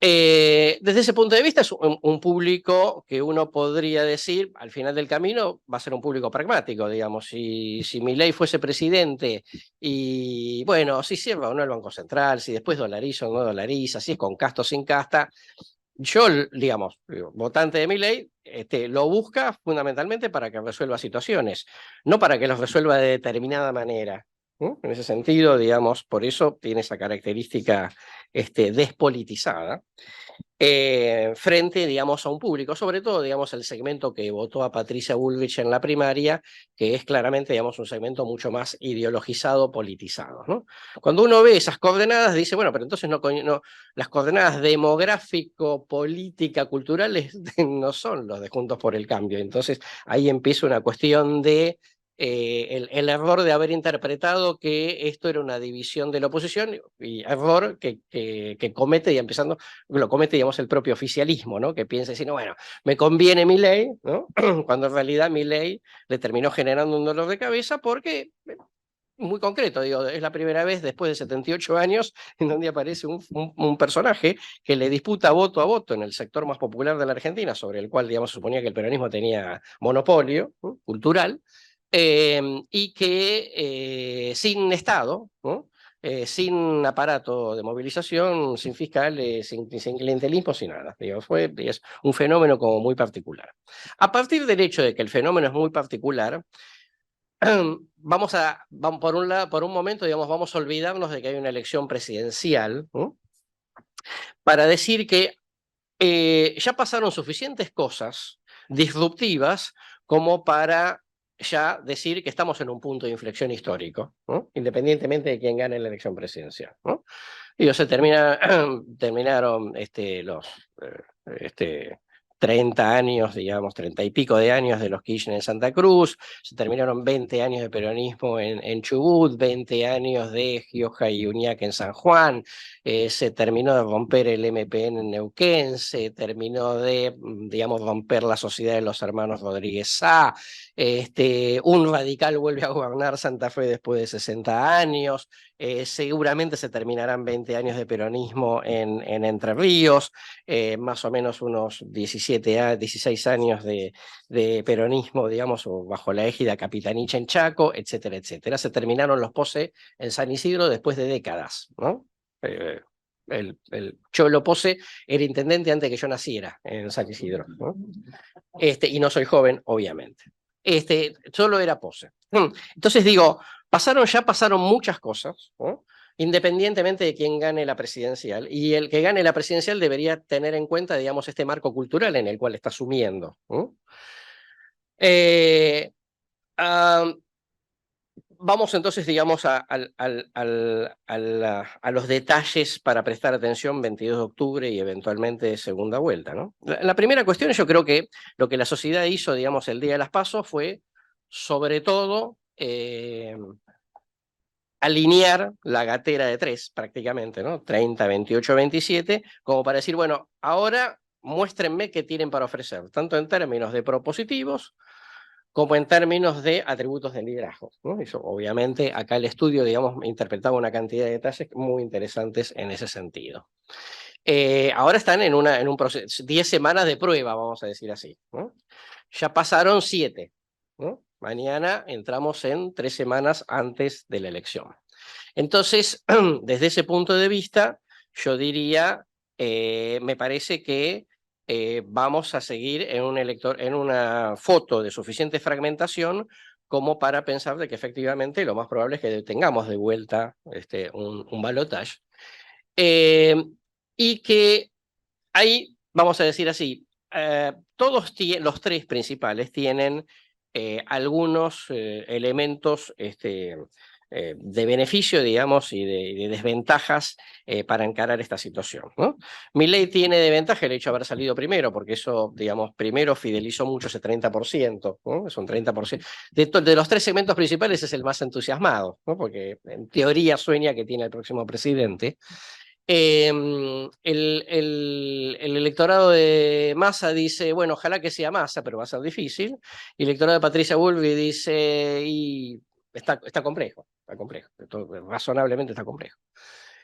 Desde ese punto de vista es un público que uno podría decir, al final del camino, va a ser un público pragmático, digamos. Si Milei fuese presidente y, bueno, si cierra o no el Banco Central, si después dolariza o no dolariza, si es con casta o sin casta, yo, digamos, votante de Milei, lo busca fundamentalmente para que resuelva situaciones, no para que los resuelva de determinada manera. ¿No? En ese sentido, digamos, por eso tiene esa característica despolitizada, frente, digamos, a un público, sobre todo, digamos, el segmento que votó a Patricia Bullrich en la primaria, que es claramente, digamos, un segmento mucho más ideologizado, politizado, ¿no? Cuando uno ve esas coordenadas, dice, bueno, pero entonces las coordenadas demográfico, política, culturales no son los de Juntos por el Cambio. Entonces ahí empieza una cuestión de el error de haber interpretado que esto era una división de la oposición, y error que comete, y lo comete, digamos, el propio oficialismo, ¿no? Que piensa decir, no, bueno, me conviene Milei, ¿no? Cuando en realidad Milei le terminó generando un dolor de cabeza porque, muy concreto, digo, es la primera vez después de 78 años en donde aparece un personaje que le disputa voto a voto en el sector más popular de la Argentina, sobre el cual, digamos, suponía que el peronismo tenía monopolio, ¿no? Cultural, y que sin Estado, ¿no? Sin aparato de movilización, sin fiscales, sin clientelismo, sin nada. Digamos, es un fenómeno como muy particular. A partir del hecho de que el fenómeno es muy particular, por un momento, digamos, vamos a olvidarnos de que hay una elección presidencial, ¿no? Para decir que ya pasaron suficientes cosas disruptivas como para ya decir que estamos en un punto de inflexión histórico, ¿no? Independientemente de quién gane la elección presidencial, ¿no? Y terminaron los 30 años, digamos, 30 y pico de años de los Kirchner en Santa Cruz, se terminaron 20 años de peronismo en Chubut, 20 años de Gioja y Uñac en San Juan, se terminó de romper el MPN en Neuquén, se terminó de, digamos, romper la sociedad de los hermanos Rodríguez Sá, un radical vuelve a gobernar Santa Fe después de 60 años, seguramente se terminarán 20 años de peronismo en Entre Ríos, más o menos unos 16 años de peronismo, digamos, bajo la égida Capitanicha en Chaco, etcétera, etcétera. Se terminaron los POSE en San Isidro después de décadas, ¿no? El Cholo Pose era intendente antes que yo naciera en San Isidro, ¿no? Y no soy joven, obviamente. Solo era Pose. Entonces digo, pasaron muchas cosas, ¿no? Independientemente de quién gane la presidencial, y el que gane la presidencial debería tener en cuenta, digamos, este marco cultural en el cual está asumiendo, ¿no? Vamos entonces, digamos, a los detalles para prestar atención 22 de octubre y eventualmente segunda vuelta, ¿no? La primera cuestión, yo creo que lo que la sociedad hizo, digamos, el día de las PASO fue, sobre todo, alinear la gatera de 3 prácticamente, ¿no? 30, 28, 27, como para decir, bueno, ahora muéstrenme qué tienen para ofrecer, tanto en términos de propositivos como en términos de atributos de liderazgo, ¿no? Eso, obviamente, acá el estudio, digamos, interpretaba una cantidad de detalles muy interesantes en ese sentido. Ahora están en un proceso, 10 semanas de prueba, vamos a decir así, ¿no? Ya pasaron 7, ¿no? Mañana entramos en 3 semanas antes de la elección. Entonces, desde ese punto de vista, yo diría, me parece que vamos a seguir en una foto de suficiente fragmentación como para pensar de que efectivamente lo más probable es que tengamos de vuelta un balotaje. Y que ahí, vamos a decir así, todos los 3 principales tienen algunos elementos de beneficio, digamos, y de desventajas para encarar esta situación, ¿no? Milei tiene de ventaja el hecho de haber salido primero, porque eso, digamos, primero fidelizó mucho ese 30%, ¿no? Es un 30%. De los 3 segmentos principales es el más entusiasmado, ¿no? Porque en teoría sueña que tiene el próximo presidente. El electorado de Massa dice, bueno, ojalá que sea Massa, pero va a ser difícil. Y el electorado de Patricia Bullrich dice, y está complejo, razonablemente está complejo.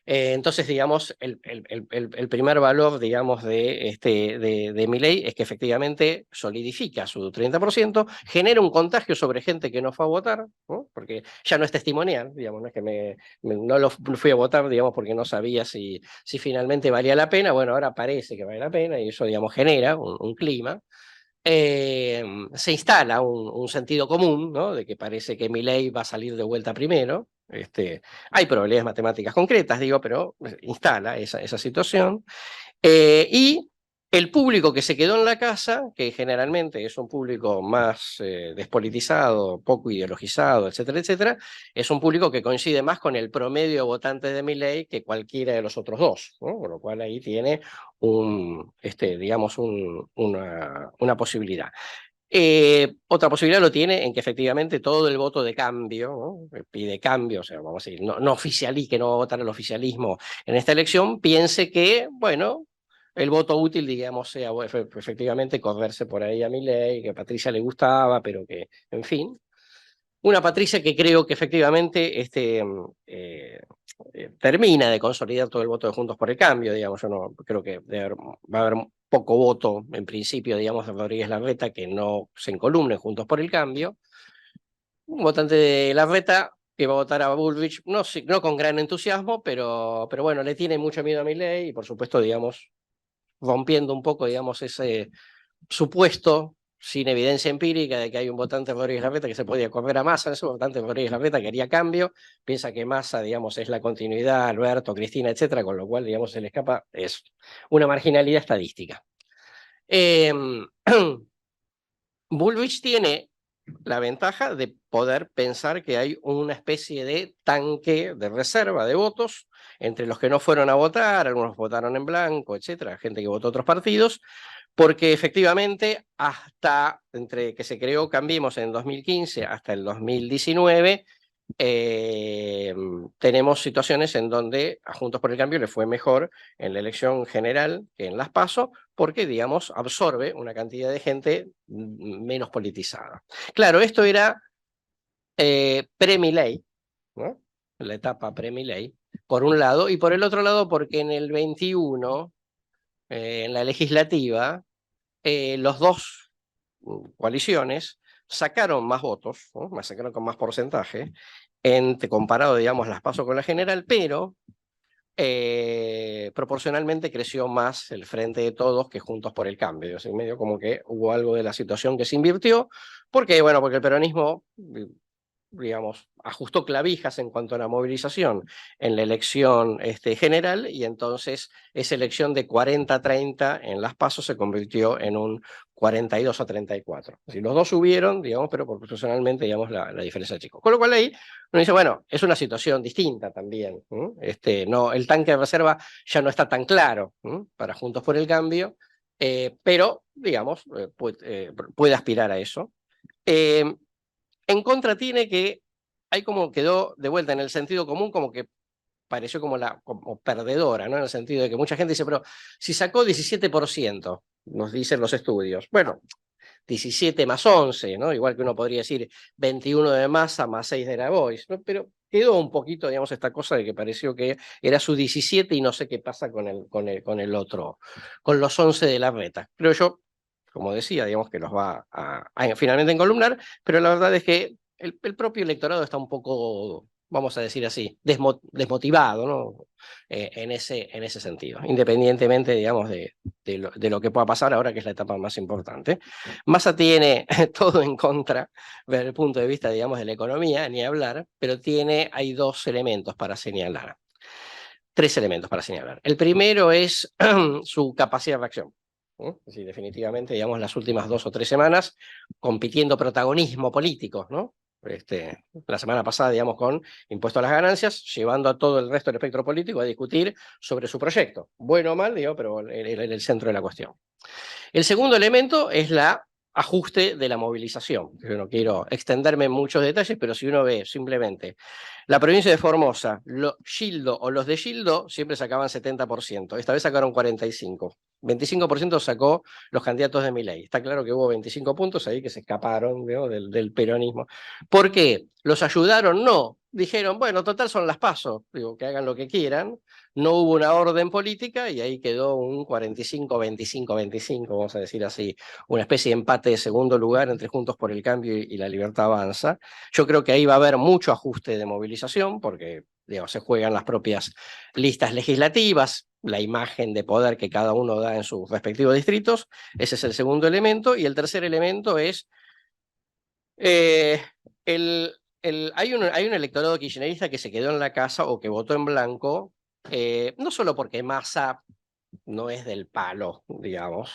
Entonces, digamos, el primer valor, digamos, de Milei es que efectivamente solidifica su 30%, genera un contagio sobre gente que no fue a votar, ¿no? Porque ya no es testimonial, digamos, no es que no fui a votar, digamos, porque no sabía si finalmente valía la pena. Bueno, ahora parece que vale la pena y eso, digamos, genera un clima. Se instala un sentido común, ¿no? De que parece que Milei va a salir de vuelta primero. Hay probabilidades matemáticas concretas, digo, pero instala esa situación. Y el público que se quedó en la casa, que generalmente es un público más despolitizado, poco ideologizado, etcétera, etcétera, es un público que coincide más con el promedio de votantes de Milei que cualquiera de los otros 2, ¿no? Con lo cual ahí tiene digamos, una posibilidad. Otra posibilidad lo tiene en que efectivamente todo el voto de cambio, ¿no? Pide cambio, o sea, vamos a decir, no que no va a votar el oficialismo en esta elección, piense que, bueno, el voto útil, digamos, sea efectivamente correrse por ahí a Milei, que a Patricia le gustaba, pero que, en fin. Una Patricia que creo que efectivamente termina de consolidar todo el voto de Juntos por el Cambio, digamos, yo no creo que va a haber poco voto, en principio, digamos, de Rodríguez Larreta que no se encolumne Juntos por el Cambio. Un votante de Larreta que va a votar a Bullrich, no con gran entusiasmo, pero bueno, le tiene mucho miedo a Milei y por supuesto, digamos, rompiendo un poco, digamos, ese supuesto sin evidencia empírica de que hay un votante de Rodríguez Larreta que se podía correr a Massa. Ese votante de Rodríguez Larreta quería cambio, piensa que Massa, digamos, es la continuidad, Alberto, Cristina, etcétera, con lo cual, digamos, se le escapa, es una marginalidad estadística. Bullrich tiene la ventaja de poder pensar que hay una especie de tanque de reserva de votos entre los que no fueron a votar, algunos votaron en blanco, etcétera, gente que votó otros partidos, porque efectivamente hasta entre que se creó Cambiemos en 2015 hasta el 2019, tenemos situaciones en donde a Juntos por el Cambio le fue mejor en la elección general que en las PASO, porque, digamos, absorbe una cantidad de gente menos politizada. Claro, esto era pre-Milei, ¿no? La etapa pre-Milei, por un lado, y por el otro lado porque en el 21, en la legislativa, los dos coaliciones sacaron más votos, ¿no? Sacaron con más porcentaje, comparado, digamos, las PASO con la general, pero proporcionalmente creció más el Frente de Todos que Juntos por el Cambio. O sea, medio como que hubo algo de la situación que se invirtió. ¿Por qué? Bueno, porque el peronismo, digamos, ajustó clavijas en cuanto a la movilización en la elección general, y entonces esa elección de 40-30 en las PASO se convirtió en un 42 a 34. Si los dos subieron, digamos, pero proporcionalmente, digamos, la diferencia de chicos. Con lo cual ahí uno dice, bueno, es una situación distinta también. No, el tanque de reserva ya no está tan claro para Juntos por el Cambio, pero, digamos, puede aspirar a eso. En contra tiene que, hay como quedó de vuelta en el sentido común, como que pareció como perdedora, ¿no? En el sentido de que mucha gente dice, pero si sacó 17%, nos dicen los estudios. Bueno, 17 más 11, ¿no? Igual que uno podría decir 21 de Massa más 6 de Grabois, ¿no? Pero quedó un poquito, digamos, esta cosa de que pareció que era su 17 y no sé qué pasa con el otro, con los 11 de Larreta. Creo yo, como decía, digamos que los va a finalmente encolumnar, pero la verdad es que el propio electorado está un poco, vamos a decir así, desmotivado, ¿no? En ese sentido, independientemente, digamos, de lo que pueda pasar ahora, que es la etapa más importante. Massa tiene todo en contra desde el punto de vista, digamos, de la economía, ni hablar, pero hay dos elementos para señalar. Tres elementos para señalar. El primero es su capacidad de reacción. Sí, definitivamente, digamos, las últimas 2 o 3 semanas compitiendo protagonismo político, ¿no? La semana pasada, digamos, con impuesto a las ganancias, llevando a todo el resto del espectro político a discutir sobre su proyecto. Bueno o mal, digo, pero en el centro de la cuestión. El segundo elemento es la ajuste de la movilización. Yo no quiero extenderme en muchos detalles, pero si uno ve simplemente la provincia de Formosa, Gildo o los de Gildo siempre sacaban 70%, esta vez sacaron 45%. 25% sacó los candidatos de Milei. Está claro que hubo 25 puntos ahí que se escaparon, ¿no? del peronismo. ¿Por qué? ¿Los ayudaron? No. Dijeron, bueno, total son las PASO, digo, que hagan lo que quieran. No hubo una orden política y ahí quedó un 45-25-25, vamos a decir así, una especie de empate de segundo lugar entre Juntos por el Cambio y La Libertad Avanza. Yo creo que ahí va a haber mucho ajuste de movilización porque, digamos, se juegan las propias listas legislativas, la imagen de poder que cada uno da en sus respectivos distritos. Ese es el segundo elemento. Y el tercer elemento es hay un electorado kirchnerista que se quedó en la casa o que votó en blanco, no solo porque Massa no es del palo, digamos,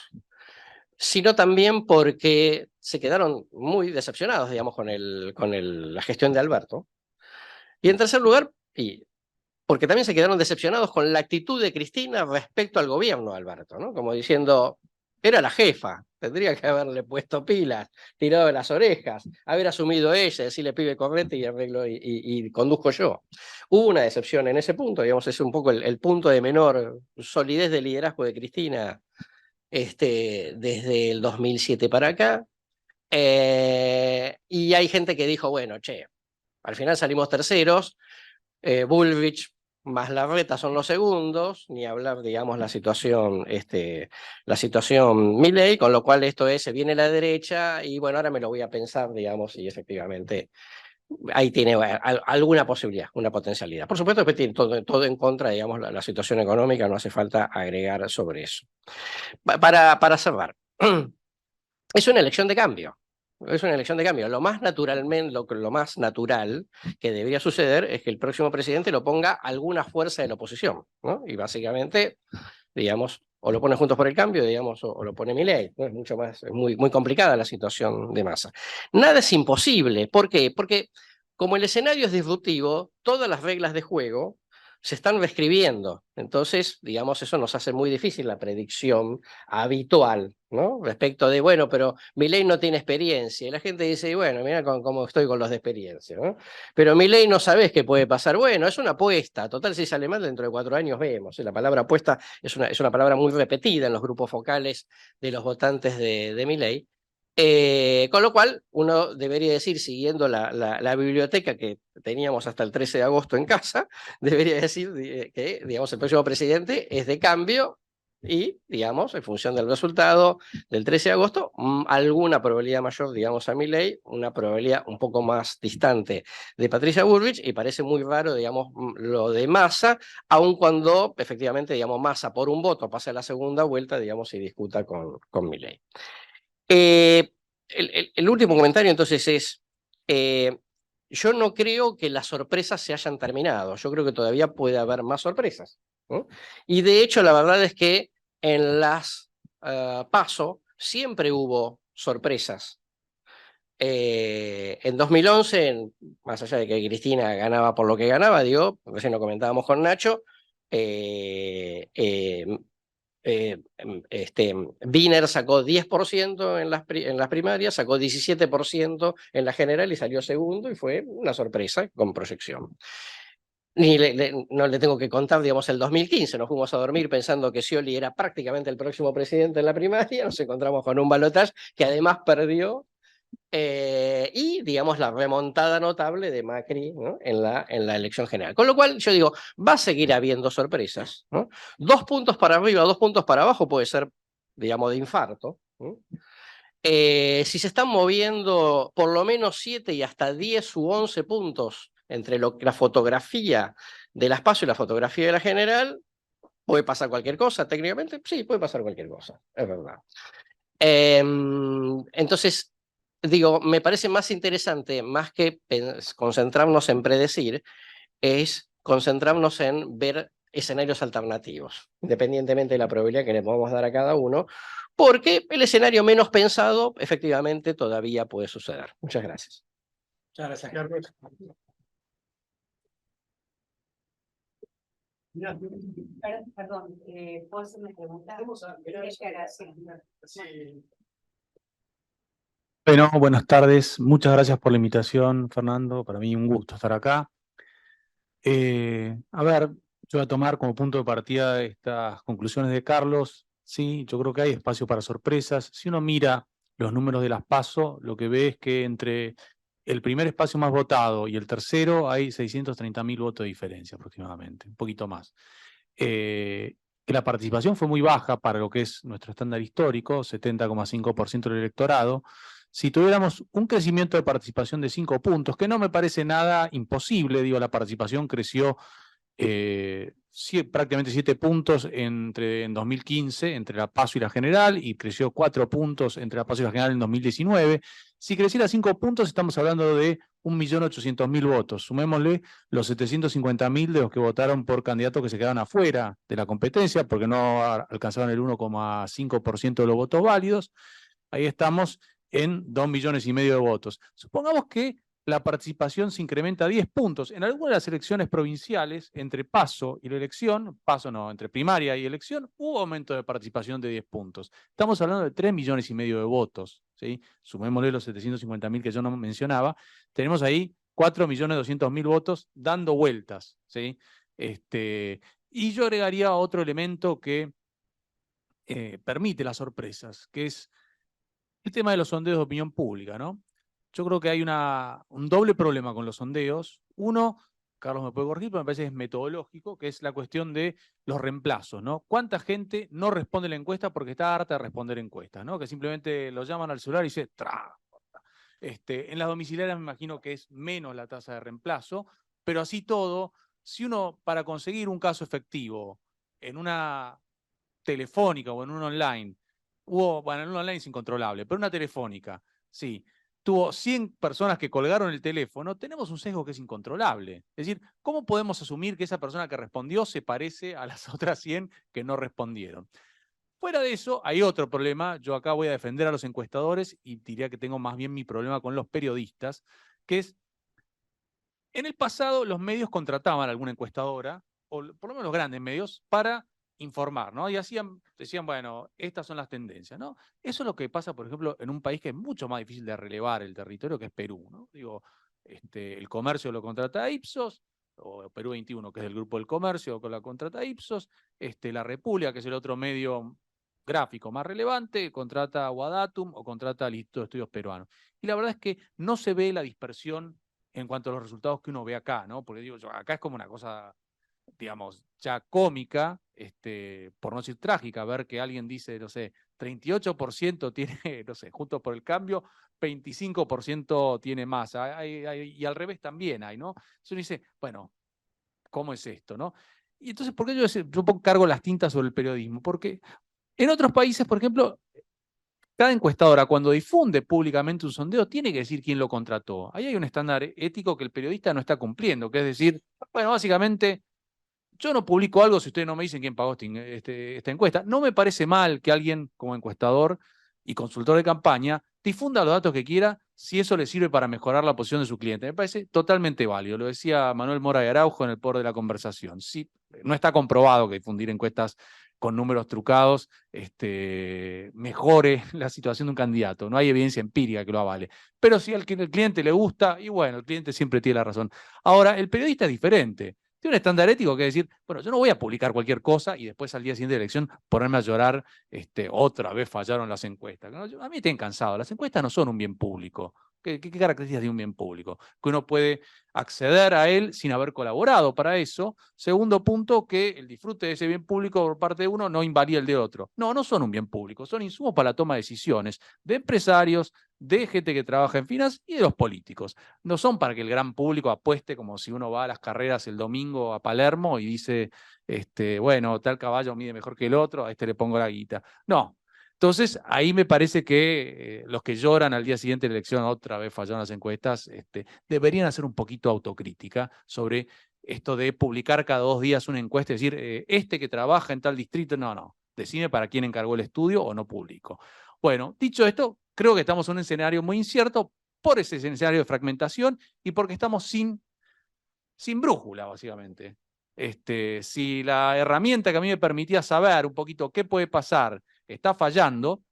sino también porque se quedaron muy decepcionados, digamos, con la gestión de Alberto. Y en tercer lugar, porque también se quedaron decepcionados con la actitud de Cristina respecto al gobierno de Alberto, ¿no? Como diciendo, era la jefa, tendría que haberle puesto pilas, tirado de las orejas, haber asumido ella, decirle pibe correte y arreglo y conduzco yo. Hubo una decepción en ese punto, digamos, es un poco el punto de menor solidez de liderazgo de Cristina desde el 2007 para acá. Y hay gente que dijo, bueno, che, al final salimos terceros, Bullrich más Larreta son los segundos, ni hablar, digamos, la situación Milei, con lo cual se viene la derecha y bueno, ahora me lo voy a pensar, digamos, y efectivamente ahí tiene alguna posibilidad, una potencialidad. Por supuesto que tiene todo en contra, digamos, la situación económica, no hace falta agregar sobre eso. Para cerrar, es una elección de cambio. Es una elección de cambio. Lo más natural que debería suceder es que el próximo presidente lo ponga alguna fuerza de la oposición, ¿no? Y básicamente, digamos, o lo pone Juntos por el Cambio, digamos, o lo pone Milei, ¿no? Es muy, muy complicada la situación de Massa. Nada es imposible. ¿Por qué? Porque como el escenario es disruptivo, todas las reglas de juego se están reescribiendo. Entonces, digamos, eso nos hace muy difícil la predicción habitual, ¿no? Respecto de, bueno, pero Milei no tiene experiencia. Y la gente dice, bueno, mira cómo estoy con los de experiencia, ¿no? Pero Milei no sabes qué puede pasar. Bueno, es una apuesta. Total, si sale mal, dentro de 4 años vemos. La palabra apuesta es una palabra muy repetida en los grupos focales de los votantes de Milei. Con lo cual, uno debería decir, siguiendo la biblioteca que teníamos hasta el 13 de agosto en casa, debería decir que, digamos, el próximo presidente es de cambio y, digamos, en función del resultado del 13 de agosto, alguna probabilidad mayor, digamos, a Milei, una probabilidad un poco más distante de Patricia Bullrich, y parece muy raro, digamos, lo de Massa, aun cuando, efectivamente, digamos, Massa por un voto pase a la segunda vuelta, digamos, y discuta con Milei. El último comentario entonces es, yo no creo que las sorpresas se hayan terminado, yo creo que todavía puede haber más sorpresas, ¿no? Y de hecho la verdad es que en las PASO siempre hubo sorpresas. En 2011, más allá de que Cristina ganaba por lo que ganaba, digo, recién lo comentábamos con Nacho, Wiener sacó 10% en las primarias, sacó 17% en la general y salió segundo y fue una sorpresa con proyección. No le tengo que contar, digamos, el 2015, nos fuimos a dormir pensando que Scioli era prácticamente el próximo presidente en la primaria, nos encontramos con un balotaje que además perdió, y, digamos, la remontada notable de Macri, ¿no? en la elección general. Con lo cual, yo digo, va a seguir habiendo sorpresas, ¿no? 2 puntos para arriba, 2 puntos para abajo puede ser, digamos, de infarto, ¿no? Si se están moviendo por lo menos 7 y hasta 10 u 11 puntos entre la fotografía de las PASO y la fotografía de la general, puede pasar cualquier cosa, técnicamente, sí, puede pasar cualquier cosa, es verdad. Entonces, digo, me parece más interesante, más que concentrarnos en predecir, es concentrarnos en ver escenarios alternativos, independientemente de la probabilidad que le podamos dar a cada uno, porque el escenario menos pensado, efectivamente, todavía puede suceder. Muchas gracias. Muchas gracias, Carlos. Perdón, ¿puedo hacer una pregunta? Bueno, buenas tardes. Muchas gracias por la invitación, Fernando. Para mí un gusto estar acá. A ver, yo voy a tomar como punto de partida estas conclusiones de Carlos. Sí, yo creo que hay espacio para sorpresas. Si uno mira los números de las PASO, lo que ve es que entre el primer espacio más votado y el tercero hay 630.000 votos de diferencia aproximadamente, un poquito más. Que la participación fue muy baja para lo que es nuestro estándar histórico, 70,5% del electorado. Si tuviéramos un crecimiento de participación de 5 puntos, que no me parece nada imposible, digo, la participación creció prácticamente 7 puntos en 2015 entre la PASO y la general, y creció 4 puntos entre la PASO y la general en 2019. Si creciera 5 puntos, estamos hablando de 1.800.000 votos. Sumémosle los 750.000 de los que votaron por candidatos que se quedaron afuera de la competencia porque no alcanzaban el 1,5% de los votos válidos. Ahí estamos en 2,5 millones de votos. Supongamos que la participación se incrementa a 10 puntos. En algunas de las elecciones provinciales, entre PASO y la elección, PASO no, entre primaria y elección, hubo aumento de participación de 10 puntos. Estamos hablando de 3,5 millones de votos, ¿sí? Sumémosle los 750.000 que yo no mencionaba. Tenemos ahí 4,200,000 votos dando vueltas, ¿sí? Y yo agregaría otro elemento que permite las sorpresas, que es el tema de los sondeos de opinión pública, ¿no? Yo creo que hay un doble problema con los sondeos. Uno, Carlos me puede corregir, pero me parece que es metodológico, que es la cuestión de los reemplazos, ¿no? ¿Cuánta gente no responde la encuesta porque está harta de responder encuestas, ¿no? Que simplemente lo llaman al celular y dice, ¡tra! En las domiciliarias me imagino que es menos la tasa de reemplazo, pero así todo, si uno para conseguir un caso efectivo en una telefónica o en un online, bueno, en un online es incontrolable, pero una telefónica, sí, tuvo 100 personas que colgaron el teléfono, tenemos un sesgo que es incontrolable. Es decir, ¿cómo podemos asumir que esa persona que respondió se parece a las otras 100 que no respondieron? Fuera de eso, hay otro problema. Yo acá voy a defender a los encuestadores y diría que tengo más bien mi problema con los periodistas, que es, en el pasado los medios contrataban a alguna encuestadora, o por lo menos los grandes medios, para informar, ¿no? Y decían, bueno, estas son las tendencias, ¿no? Eso es lo que pasa, por ejemplo, en un país que es mucho más difícil de relevar el territorio, que es Perú, ¿no? Digo, el comercio lo contrata a Ipsos, o Perú 21, que es el grupo del comercio, que la contrata a Ipsos, la República, que es el otro medio gráfico más relevante, contrata a Wadatum o contrata al Instituto de Estudios Peruanos. Y la verdad es que no se ve la dispersión en cuanto a los resultados que uno ve acá, ¿no? Porque digo yo, acá es como una cosa, digamos, ya cómica, por no decir trágica, ver que alguien dice, no sé, 38% tiene, no sé, Juntos por el Cambio, 25% tiene más, y al revés también hay, ¿no? Entonces uno dice, bueno, ¿cómo es esto, no? Y entonces, ¿por qué yo cargo las tintas sobre el periodismo? Porque en otros países, por ejemplo, cada encuestadora, cuando difunde públicamente un sondeo, tiene que decir quién lo contrató. Ahí hay un estándar ético que el periodista no está cumpliendo, que es decir, bueno, básicamente, yo no publico algo si ustedes no me dicen quién pagó esta encuesta. No me parece mal que alguien como encuestador y consultor de campaña, difunda los datos que quiera si eso le sirve para mejorar la posición de su cliente. Me parece totalmente válido. Lo decía Manuel Mora de Araujo en el Poder de la Conversación. Sí, no está comprobado que difundir encuestas con números trucados mejore la situación de un candidato. No hay evidencia empírica que lo avale. Pero si al cliente le gusta, y bueno, el cliente siempre tiene la razón. Ahora, el periodista es diferente. Tiene un estándar ético que es decir, bueno, yo no voy a publicar cualquier cosa y después al día siguiente de la elección ponerme a llorar, otra vez fallaron las encuestas. ¿No? A mí me tienen cansado. Las encuestas no son un bien público. ¿Qué características de un bien público? Que uno puede acceder a él sin haber colaborado para eso. Segundo punto, que el disfrute de ese bien público por parte de uno no invalida el de otro. No, no son un bien público, son insumos para la toma de decisiones de empresarios, de gente que trabaja en finanzas y de los políticos. No son para que el gran público apueste como si uno va a las carreras el domingo a Palermo y dice, bueno, tal caballo mide mejor que el otro, a este le pongo la guita. No. Entonces, ahí me parece que los que lloran al día siguiente de la elección, otra vez fallaron las encuestas, deberían hacer un poquito autocrítica sobre esto de publicar cada 2 días una encuesta, es decir, que trabaja en tal distrito, no, decime para quién encargó el estudio o no publico. Bueno, dicho esto, creo que estamos en un escenario muy incierto por ese escenario de fragmentación y porque estamos sin brújula, básicamente. Si la herramienta que a mí me permitía saber un poquito qué puede pasar está fallando,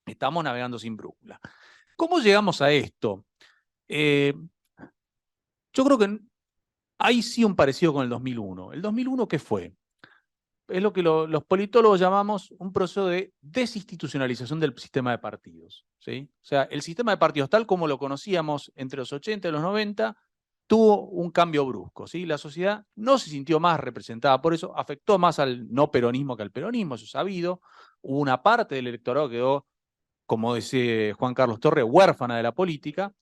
estamos navegando sin brújula. ¿Cómo llegamos a esto? Yo creo que hay sí un parecido con el 2001. ¿El 2001 qué fue? Es lo que los politólogos llamamos un proceso de desinstitucionalización del sistema de partidos, ¿sí? O sea, el sistema de partidos tal como lo conocíamos entre los 80 y los 90 tuvo un cambio brusco, ¿sí? La sociedad no se sintió más representada, por eso afectó más al no peronismo que al peronismo, eso es sabido. Hubo una parte del electorado que quedó, como dice Juan Carlos Torre, huérfana de la política,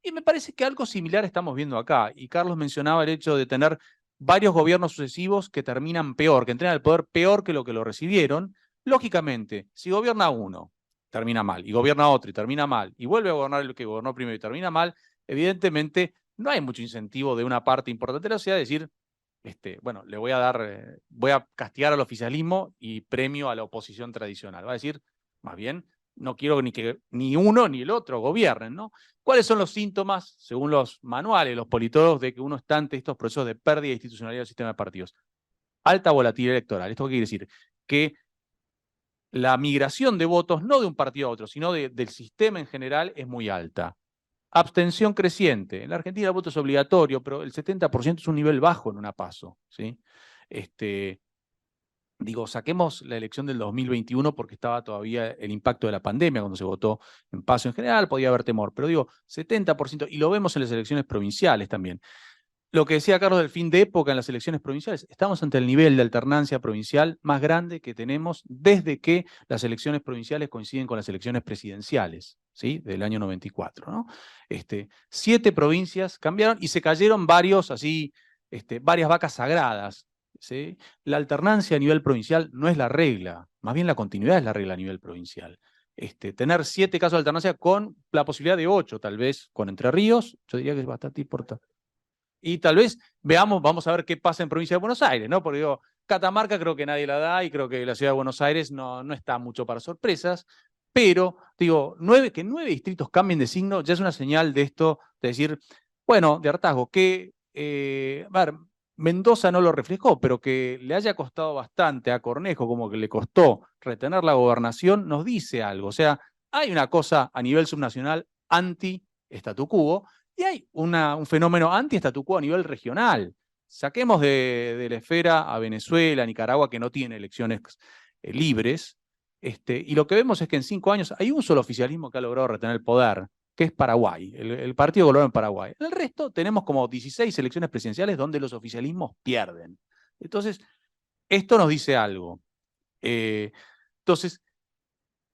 y me parece que algo similar estamos viendo acá, y Carlos mencionaba el hecho de tener varios gobiernos sucesivos que terminan peor, que entregan el poder peor que lo recibieron. Lógicamente, si gobierna uno, termina mal, y gobierna otro y termina mal, y vuelve a gobernar el que gobernó primero y termina mal, evidentemente no hay mucho incentivo de una parte importante de la sociedad de decir, bueno, le voy a dar, voy a castigar al oficialismo y premio a la oposición tradicional. Va a decir, más bien, no quiero ni que ni uno ni el otro gobiernen, ¿no? ¿Cuáles son los síntomas, según los manuales, los politólogos, de que uno está ante estos procesos de pérdida de institucionalidad del sistema de partidos? Alta volatilidad electoral. ¿Esto qué quiere decir? Que la migración de votos, no de un partido a otro, sino del sistema en general, es muy alta. Abstención creciente. En la Argentina el voto es obligatorio, pero el 70% es un nivel bajo en una PASO, ¿sí? Digo, saquemos la elección del 2021 porque estaba todavía el impacto de la pandemia cuando se votó en PASO en general, podía haber temor, pero digo, 70%, y lo vemos en las elecciones provinciales también. Lo que decía Carlos del fin de época en las elecciones provinciales, estamos ante el nivel de alternancia provincial más grande que tenemos desde que las elecciones provinciales coinciden con las elecciones presidenciales, ¿sí? Del año 94, ¿no? 7 provincias cambiaron y se cayeron varios, así, varias vacas sagradas, ¿sí? La alternancia a nivel provincial no es la regla, más bien la continuidad es la regla a nivel provincial. Tener 7 casos de alternancia con la posibilidad de 8, tal vez, con Entre Ríos, yo diría que es bastante importante. Y tal vez vamos a ver qué pasa en provincia de Buenos Aires, ¿no? Porque digo, Catamarca creo que nadie la da y creo que la ciudad de Buenos Aires no está mucho para sorpresas, pero digo, que 9 distritos cambien de signo ya es una señal de esto, de decir, bueno, de hartazgo, que, a ver, Mendoza no lo reflejó, pero que le haya costado bastante a Cornejo, como que le costó retener la gobernación, nos dice algo. O sea, hay una cosa a nivel subnacional anti-statu quo, y hay un fenómeno anti-statu quo a nivel regional. Saquemos de la esfera a Venezuela, Nicaragua, que no tiene elecciones libres, y lo que vemos es que en 5 años hay un solo oficialismo que ha logrado retener el poder, que es Paraguay, el Partido Colorado en Paraguay. En el resto tenemos como 16 elecciones presidenciales donde los oficialismos pierden. Entonces, esto nos dice algo. Entonces,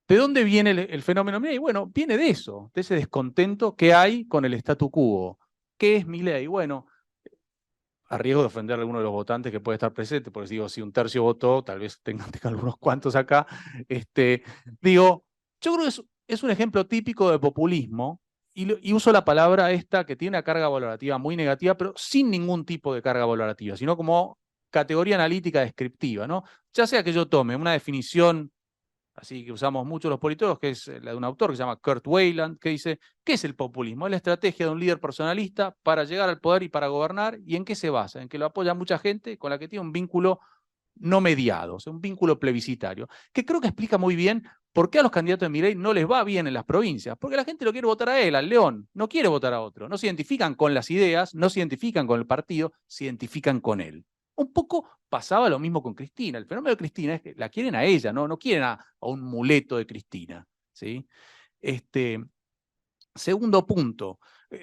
¿de dónde viene el fenómeno Milei? Bueno, viene de eso, de ese descontento que hay con el statu quo. ¿Qué es Milei? Bueno, a riesgo de ofender a alguno de los votantes que puede estar presente, porque digo, si un tercio votó, tal vez tengan algunos cuantos acá. Digo, yo creo que es un ejemplo típico de populismo, y uso la palabra esta que tiene una carga valorativa muy negativa, pero sin ningún tipo de carga valorativa, sino como categoría analítica descriptiva, ¿no? Ya sea que yo tome una definición así que usamos mucho los politólogos, que es la de un autor que se llama Kurt Weiland, que dice, ¿qué es el populismo? Es la estrategia de un líder personalista para llegar al poder y para gobernar. ¿Y en qué se basa? En que lo apoya mucha gente con la que tiene un vínculo no mediado, o sea, un vínculo plebiscitario, que creo que explica muy bien por qué a los candidatos de Milei no les va bien en las provincias, porque la gente lo quiere votar a él, al León, no quiere votar a otro, no se identifican con las ideas, no se identifican con el partido, se identifican con él. Un poco pasaba lo mismo con Cristina. El fenómeno de Cristina es que la quieren a ella, no quieren a un muleto de Cristina, ¿sí? Segundo punto,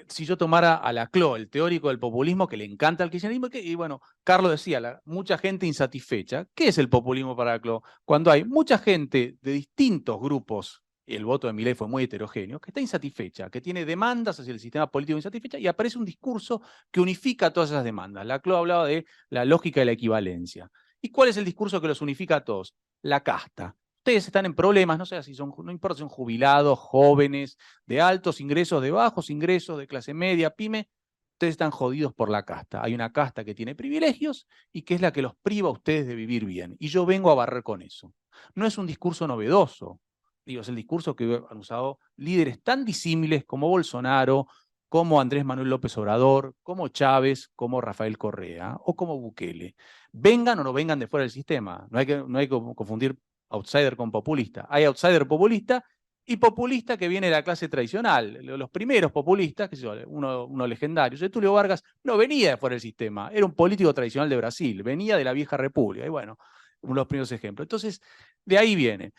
si yo tomara a Laclau, el teórico del populismo que le encanta al kirchnerismo, y bueno, Carlos decía, mucha gente insatisfecha. ¿Qué es el populismo para Laclau? Cuando hay mucha gente de distintos grupos, y el voto de Milei fue muy heterogéneo, que está insatisfecha, que tiene demandas hacia el sistema político insatisfecha, y aparece un discurso que unifica todas esas demandas. Laclau hablaba de la lógica de la equivalencia. ¿Y cuál es el discurso que los unifica a todos? La casta. Ustedes están en problemas, no sé si son, no importa si son jubilados, jóvenes, de altos ingresos, de bajos ingresos, de clase media, pyme, ustedes están jodidos por la casta. Hay una casta que tiene privilegios y que es la que los priva a ustedes de vivir bien. Y yo vengo a barrer con eso. No es un discurso novedoso. Digo, es el discurso que han usado líderes tan disímiles como Bolsonaro, como Andrés Manuel López Obrador, como Chávez, como Rafael Correa o como Bukele. Vengan o no vengan de fuera del sistema. No hay que confundir outsider con populista. Hay outsider populista y populista que viene de la clase tradicional. Los primeros populistas, que sé yo, uno legendario, Tulio Vargas, no venía de fuera del sistema, era un político tradicional de Brasil, venía de la vieja república. Y bueno, uno de los primeros ejemplos. Entonces, de ahí viene.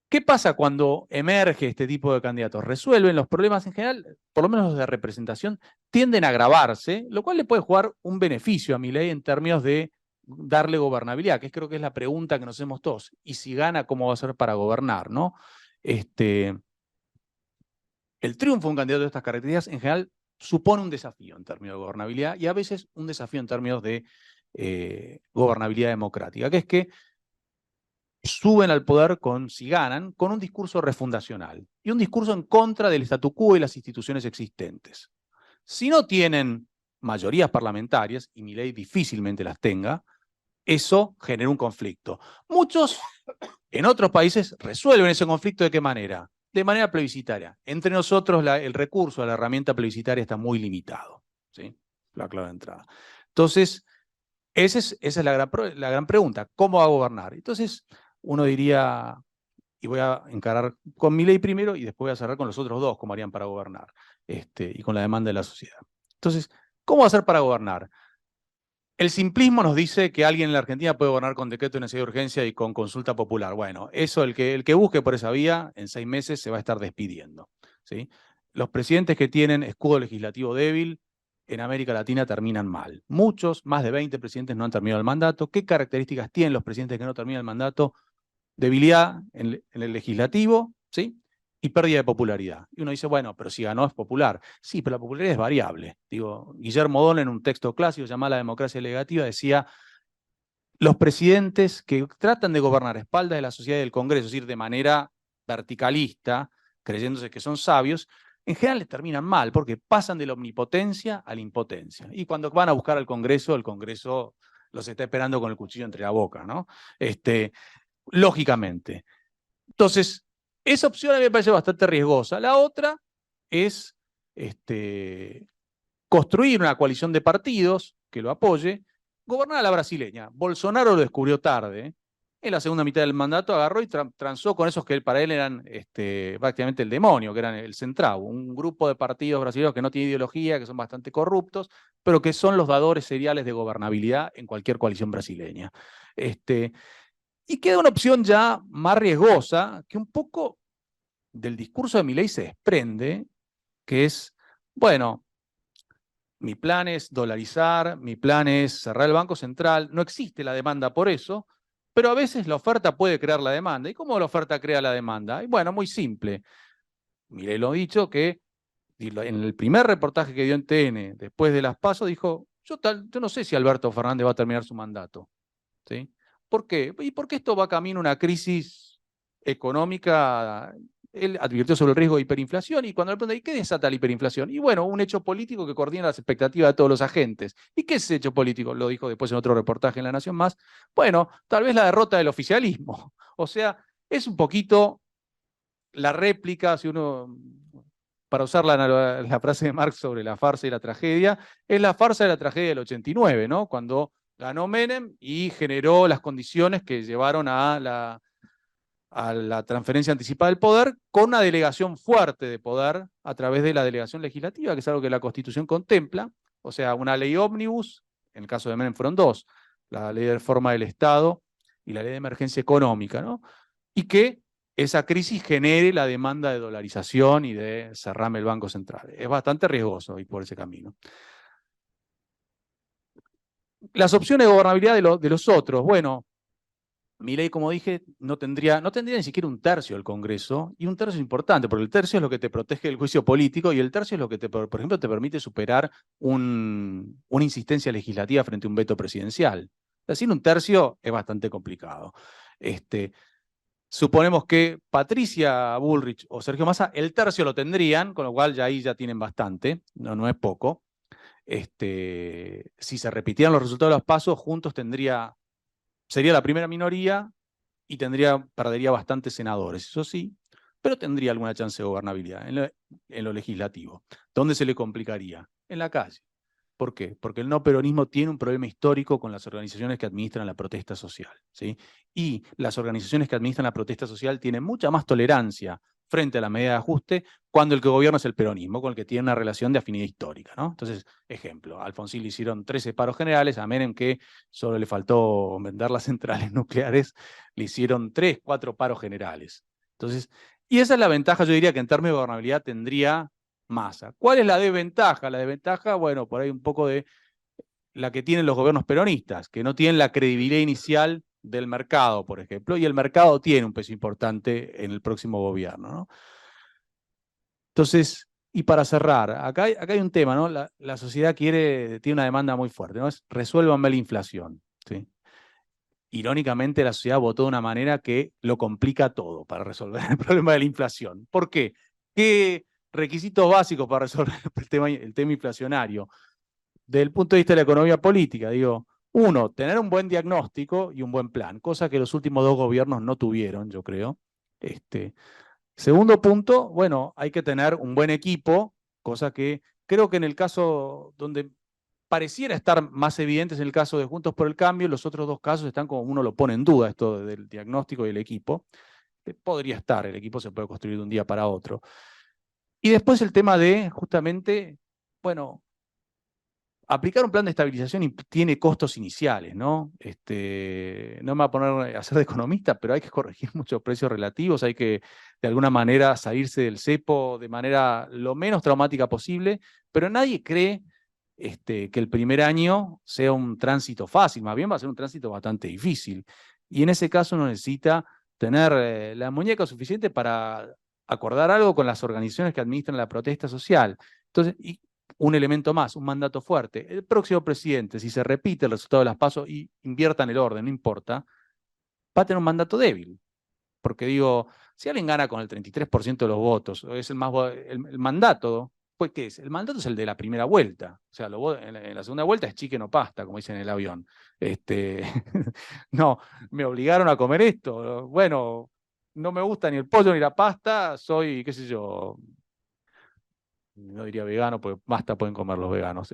¿Qué pasa cuando emerge este tipo de candidatos? Resuelven los problemas en general, por lo menos los de representación, tienden a agravarse, lo cual le puede jugar un beneficio a Milei en términos de darle gobernabilidad, que creo que es la pregunta que nos hacemos todos. Y si gana, ¿cómo va a ser para gobernar? ¿No? El triunfo de un candidato de estas características en general supone un desafío en términos de gobernabilidad y a veces un desafío en términos de gobernabilidad democrática, que es que suben al poder, si ganan, con un discurso refundacional y un discurso en contra del statu quo y las instituciones existentes. Si no tienen mayorías parlamentarias, y Milei difícilmente las tenga, eso genera un conflicto. Muchos en otros países resuelven ese conflicto ¿de qué manera? De manera plebiscitaria. Entre nosotros el recurso a la herramienta plebiscitaria está muy limitado, ¿sí? La clave de entrada. Entonces, esa es la gran pregunta. ¿Cómo va a gobernar? Entonces, uno diría, y voy a encarar con Milei primero y después voy a cerrar con los otros dos, cómo harían para gobernar, y con la demanda de la sociedad. Entonces, ¿cómo va a ser para gobernar? El simplismo nos dice que alguien en la Argentina puede gobernar con decreto de necesidad de urgencia y con consulta popular. Bueno, eso el que busque por esa vía, en 6 meses se va a estar despidiendo, ¿sí? Los presidentes que tienen escudo legislativo débil en América Latina terminan mal. Muchos, más de 20 presidentes no han terminado el mandato. ¿Qué características tienen los presidentes que no terminan el mandato? Debilidad en el legislativo, ¿sí? Y pérdida de popularidad. Y uno dice, bueno, pero si ganó es popular. Sí, pero la popularidad es variable. Digo, Guillermo O'Donnell en un texto clásico llamado La democracia legislativa decía, los presidentes que tratan de gobernar a espaldas de la sociedad y del Congreso, es decir, de manera verticalista, creyéndose que son sabios, en general les terminan mal, porque pasan de la omnipotencia a la impotencia. Y cuando van a buscar al Congreso, el Congreso los está esperando con el cuchillo entre la boca, ¿no? Lógicamente. Entonces, esa opción a mí me parece bastante riesgosa. La otra es construir una coalición de partidos que lo apoye, gobernar a la brasileña. Bolsonaro lo descubrió tarde. En la segunda mitad del mandato agarró y transó con esos que para él eran prácticamente el demonio, que eran el Centrão, un grupo de partidos brasileños que no tienen ideología, que son bastante corruptos, pero que son los dadores seriales de gobernabilidad en cualquier coalición brasileña. Y queda una opción ya más riesgosa, que un poco del discurso de Milei se desprende, que es, bueno, mi plan es dolarizar, mi plan es cerrar el Banco Central, no existe la demanda por eso, pero a veces la oferta puede crear la demanda. ¿Y cómo la oferta crea la demanda? Y bueno, muy simple. Milei lo ha dicho que en el primer reportaje que dio en TN, después de las PASO, dijo, yo no sé si Alberto Fernández va a terminar su mandato, ¿sí? ¿Por qué? Y porque esto va camino a una crisis económica. Él advirtió sobre el riesgo de hiperinflación y cuando le preguntan, ¿y qué desata la hiperinflación? Y bueno, un hecho político que coordina las expectativas de todos los agentes. ¿Y qué es ese hecho político? Lo dijo después en otro reportaje en La Nación Más. Bueno, tal vez la derrota del oficialismo. O sea, Es un poquito la réplica, si uno, para usar la frase de Marx sobre la farsa y la tragedia, es la farsa de la tragedia del 89, ¿no? Cuando ganó Menem y generó las condiciones que llevaron a la transferencia anticipada del poder, con una delegación fuerte de poder a través de la delegación legislativa, que es algo que la Constitución contempla, o sea, una ley ómnibus, en el caso de Menem fueron dos, la ley de reforma del Estado y la ley de emergencia económica, ¿no? Y que esa crisis genere la demanda de dolarización y de cerrarme el Banco Central. Es bastante riesgoso ir por ese camino. Las opciones de gobernabilidad de los otros, bueno, Milei, como dije, no tendría ni siquiera un tercio del Congreso, y un tercio es importante, porque el tercio es lo que te protege del juicio político, y el tercio es lo que, por ejemplo, te permite superar una insistencia legislativa frente a un veto presidencial. Sin un tercio es bastante complicado. Suponemos que Patricia Bullrich o Sergio Massa el tercio lo tendrían, con lo cual ya ahí ya tienen bastante, no es poco. Si se repitieran los resultados de los pasos, juntos sería la primera minoría y perdería bastantes senadores, eso sí, pero tendría alguna chance de gobernabilidad en lo legislativo. ¿Dónde se le complicaría? En la calle. ¿Por qué? Porque el no peronismo tiene un problema histórico con las organizaciones que administran la protesta social, ¿sí? Y las organizaciones que administran la protesta social tienen mucha más tolerancia frente a la medida de ajuste cuando el que gobierna es el peronismo, con el que tiene una relación de afinidad histórica, ¿no? Entonces, ejemplo, a Alfonsín le hicieron 13 paros generales, a Menem, que solo le faltó vender las centrales nucleares, le hicieron 3, 4 paros generales. Entonces, y esa es la ventaja, yo diría que en términos de gobernabilidad tendría Massa. ¿Cuál es la desventaja? La desventaja, bueno, por ahí un poco de la que tienen los gobiernos peronistas, que no tienen la credibilidad inicial del mercado, por ejemplo, y el mercado tiene un peso importante en el próximo gobierno, ¿no? Entonces, y para cerrar, acá hay un tema, ¿no? La sociedad tiene una demanda muy fuerte, ¿no? Resuélvanme la inflación, ¿sí? Irónicamente, la sociedad votó de una manera que lo complica todo para resolver el problema de la inflación. ¿Por qué? ¿Qué requisitos básicos para resolver el tema inflacionario? Desde el punto de vista de la economía política, digo, uno, tener un buen diagnóstico y un buen plan, cosa que los últimos dos gobiernos no tuvieron, yo creo. Segundo punto, bueno, hay que tener un buen equipo, cosa que creo que en el caso donde pareciera estar más evidentes, en el caso de Juntos por el Cambio, los otros dos casos están como uno lo pone en duda, esto del diagnóstico y el equipo. Podría estar, el equipo se puede construir de un día para otro. Y después el tema de, justamente, bueno, aplicar un plan de estabilización tiene costos iniciales, ¿no? No me voy a poner a ser de economista, pero hay que corregir muchos precios relativos, hay que de alguna manera salirse del cepo de manera lo menos traumática posible, pero nadie cree que el primer año sea un tránsito fácil, más bien va a ser un tránsito bastante difícil. Y en ese caso uno necesita tener la muñeca suficiente para acordar algo con las organizaciones que administran la protesta social. Entonces, un elemento más, un mandato fuerte. El próximo presidente, si se repite el resultado de las PASO y inviertan el orden, no importa, va a tener un mandato débil. Porque digo, si alguien gana con el 33% de los votos, es el mandato, pues ¿qué es? El mandato es el de la primera vuelta. O sea, en la segunda vuelta es chicken o pasta, como dicen en el avión. No, me obligaron a comer esto. Bueno, no me gusta ni el pollo ni la pasta, soy, qué sé yo, no diría vegano, porque basta pueden comer los veganos.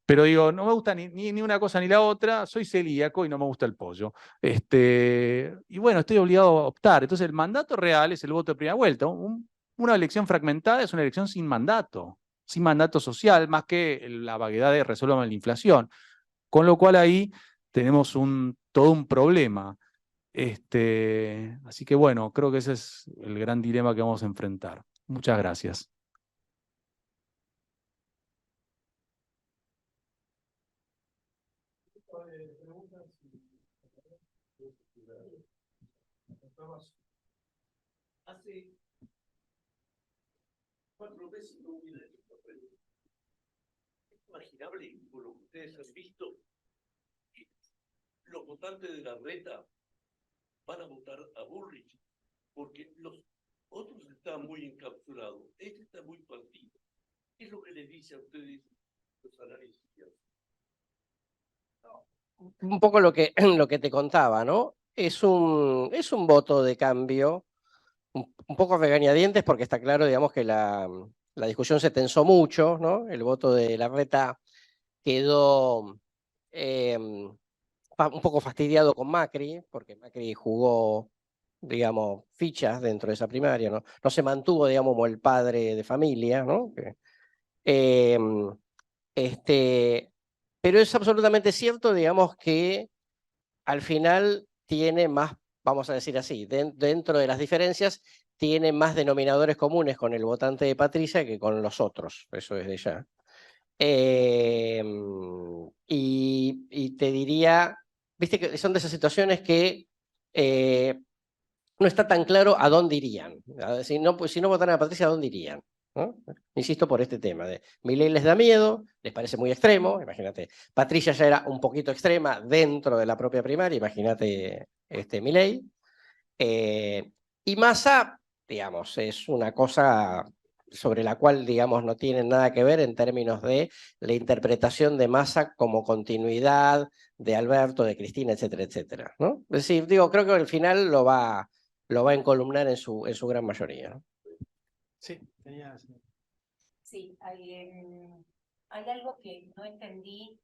Pero digo, no me gusta ni una cosa ni la otra, soy celíaco y no me gusta el pollo. Y bueno, estoy obligado a optar. Entonces, el mandato real es el voto de primera vuelta. Una elección fragmentada es una elección sin mandato social, más que la vaguedad de resolver la inflación. Con lo cual ahí tenemos todo un problema. Así que bueno, creo que ese es el gran dilema que vamos a enfrentar. Muchas gracias. Hace 4 meses no hubiera hecho papel. Es imaginable, por lo que ustedes han visto, que los votantes de la Reta van a votar a Bullrich, porque los otros están muy encapsulados, este está muy partido. ¿Qué es lo que les dice a ustedes los analistas? Un poco lo que te contaba, ¿no? es un voto de cambio, un poco a regañadientes, porque está claro, digamos, que la discusión se tensó mucho, ¿no? El voto de Larreta quedó un poco fastidiado con Macri, porque Macri jugó, digamos, fichas dentro de esa primaria, ¿no? No se mantuvo, digamos, como el padre de familia, ¿no? Pero es absolutamente cierto, digamos, que al final tiene más, vamos a decir así, dentro de las diferencias, tiene más denominadores comunes con el votante de Patricia que con los otros, eso es de ya. Y te diría, viste que son de esas situaciones que no está tan claro a dónde irían. Si no, pues, si no votaran a Patricia, ¿a dónde irían? ¿No? Insisto por este tema de Milei les da miedo, les parece muy extremo, imagínate, Patricia ya era un poquito extrema dentro de la propia primaria, imagínate Milei. Y Massa, digamos, es una cosa sobre la cual, digamos, no tienen nada que ver en términos de la interpretación de Massa como continuidad de Alberto, de Cristina, etcétera, etcétera, ¿no? Es decir, digo, creo que al final lo va a encolumnar en su gran mayoría, ¿no? Sí, tenías. Sí, hay algo que no entendí,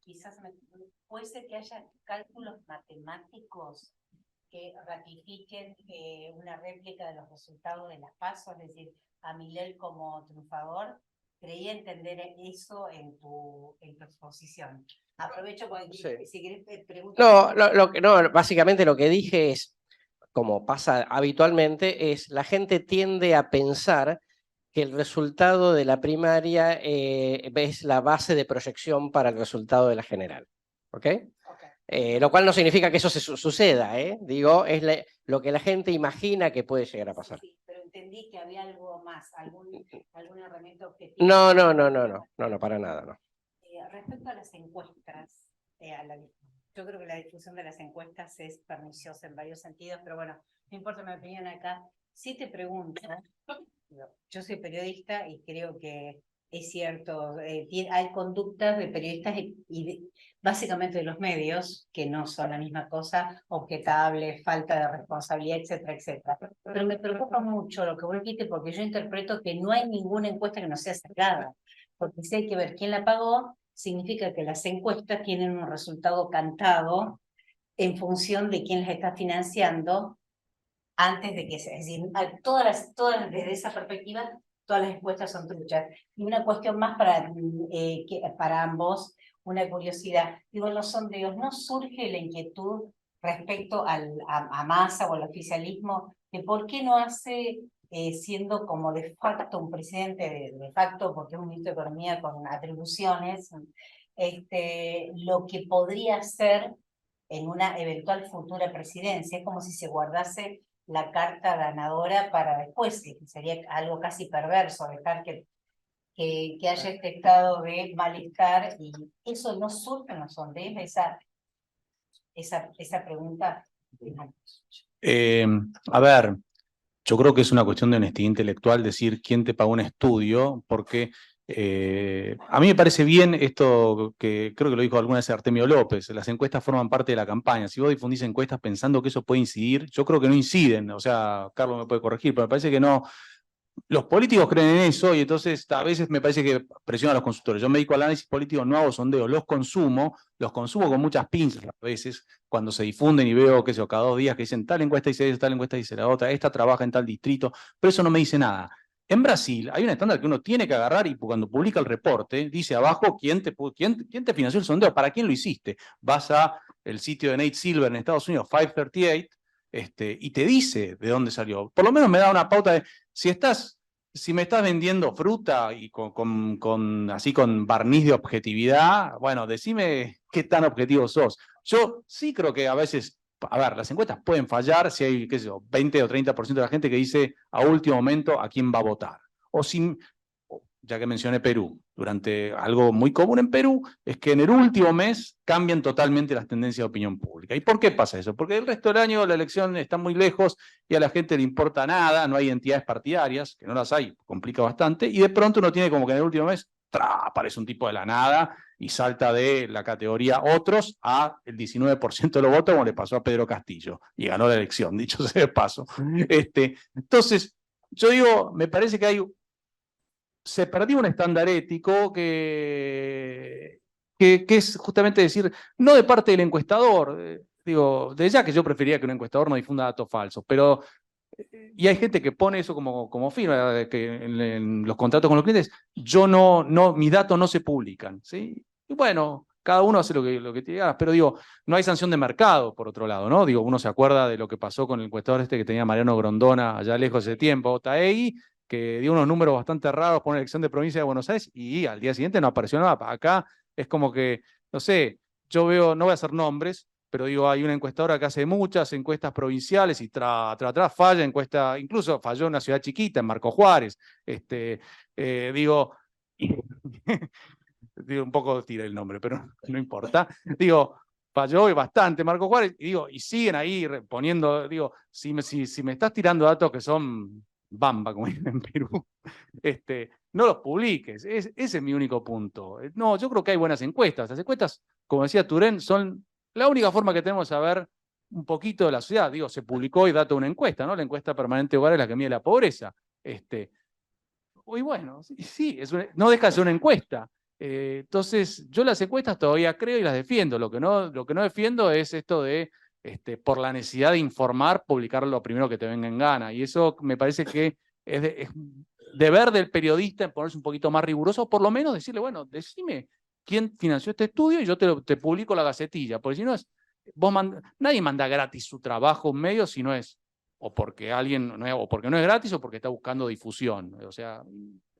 puede ser que haya cálculos matemáticos que ratifiquen una réplica de los resultados de las PASO, es decir, a Milei como triunfador. Creí entender eso en tu exposición. Aprovecho porque Sí. si querés preguntar. No, básicamente lo que dije es, como pasa habitualmente, es la gente tiende a pensar que el resultado de la primaria es la base de proyección para el resultado de la general. ¿Ok? Lo cual no significa que eso suceda, ¿eh? Digo, es lo que la gente imagina que puede llegar a pasar. Sí, pero entendí que había algo más, algún herramienta objetiva. No, para nada, no. Respecto a las encuestas, yo creo que la difusión de las encuestas es perniciosa en varios sentidos, pero bueno, no importa mi opinión acá. Si te pregunto, yo soy periodista y creo que es cierto, hay conductas de periodistas y básicamente de los medios que no son la misma cosa, objetables, falta de responsabilidad, etcétera, etcétera. Pero me preocupa mucho lo que vos dijiste, porque yo interpreto que no hay ninguna encuesta que no sea sesgada, porque si hay que ver quién la pagó, significa que las encuestas tienen un resultado cantado en función de quién las está financiando antes de que sea. Es decir, todas desde esa perspectiva, todas las encuestas son truchas. Y una cuestión más para ambos, una curiosidad. Digo, los sondeos, ¿no surge la inquietud respecto a Massa o al oficialismo de por qué no hace, siendo como de facto un presidente de facto, porque es un ministro de Economía con atribuciones, lo que podría ser en una eventual futura presidencia? Es como si se guardase la carta ganadora para después, que sería algo casi perverso, dejar que haya este estado de malestar, y eso no surge en los sondeos, esa pregunta. A ver, yo creo que es una cuestión de honestidad intelectual decir quién te pagó un estudio, porque a mí me parece bien esto que creo que lo dijo alguna vez Artemio López, las encuestas forman parte de la campaña. Si vos difundís encuestas pensando que eso puede incidir, yo creo que no inciden, o sea, Carlos me puede corregir, pero me parece que no. Los políticos creen en eso y entonces a veces me parece que presionan a los consultores. Yo me dedico al análisis político, no hago sondeos, los consumo con muchas pinzas a veces cuando se difunden y veo, qué sé yo, cada 2 días que dicen tal encuesta dice eso, tal encuesta dice la otra, esta trabaja en tal distrito, pero eso no me dice nada. En Brasil hay un estándar que uno tiene que agarrar y cuando publica el reporte dice abajo quién te financió el sondeo, para quién lo hiciste. Vas a el sitio de Nate Silver en Estados Unidos, 538, y te dice de dónde salió. Por lo menos me da una pauta de si me estás vendiendo fruta y así con barniz de objetividad, bueno, decime qué tan objetivo sos. Yo sí creo que a veces, a ver, las encuestas pueden fallar si hay, qué sé yo, 20 o 30% de la gente que dice a último momento a quién va a votar. O si, ya que mencioné Perú, durante algo muy común en Perú, es que en el último mes cambian totalmente las tendencias de opinión pública. ¿Y por qué pasa eso? Porque el resto del año la elección está muy lejos y a la gente le importa nada, no hay entidades partidarias, que no las hay, complica bastante, y de pronto uno tiene como que en el último mes aparece un tipo de la nada y salta de la categoría otros a el 19% de los votos, como le pasó a Pedro Castillo, y ganó la elección, dicho sea de paso. Entonces, yo digo, me parece que se perdió un estándar ético que es justamente decir, no de parte del encuestador, digo, de ya que yo preferiría que un encuestador no difunda datos falsos, pero y hay gente que pone eso como firma, que en los contratos con los clientes, mis datos no se publican, ¿sí? Y bueno, cada uno hace lo que tiene ganas, pero digo, no hay sanción de mercado, por otro lado, ¿no? Digo, uno se acuerda de lo que pasó con el encuestador que tenía Mariano Grondona allá lejos de tiempo, Otaegui, que dio unos números bastante raros por una elección de provincia de Buenos Aires y al día siguiente no apareció nada. Acá es como que, no sé, yo veo, no voy a hacer nombres, pero digo, hay una encuestadora que hace muchas encuestas provinciales y falla encuesta, incluso falló en una ciudad chiquita, en Marco Juárez. Digo, digo, un poco tiré el nombre, pero no importa. Digo, falló bastante Marco Juárez, y digo, y siguen ahí poniendo, digo, si me estás tirando datos que son bamba, como dicen en Perú, no los publiques. Ese es mi único punto. No, yo creo que hay buenas encuestas. Las encuestas, como decía Turén, son la única forma que tenemos de saber un poquito de la sociedad. Digo, se publicó hoy dato de una encuesta, ¿no? La encuesta permanente hogar es la que mide la pobreza. Y bueno, sí, no deja de ser una encuesta. Entonces, yo las encuestas todavía creo y las defiendo. Lo que no defiendo es esto de, por la necesidad de informar, publicar lo primero que te venga en gana. Y eso me parece que es deber del periodista en ponerse un poquito más riguroso, por lo menos decirle, bueno, decime quién financió este estudio y yo te publico la gacetilla. Porque si no nadie manda gratis su trabajo en medio si no es o porque o porque no es gratis o porque está buscando difusión. O sea,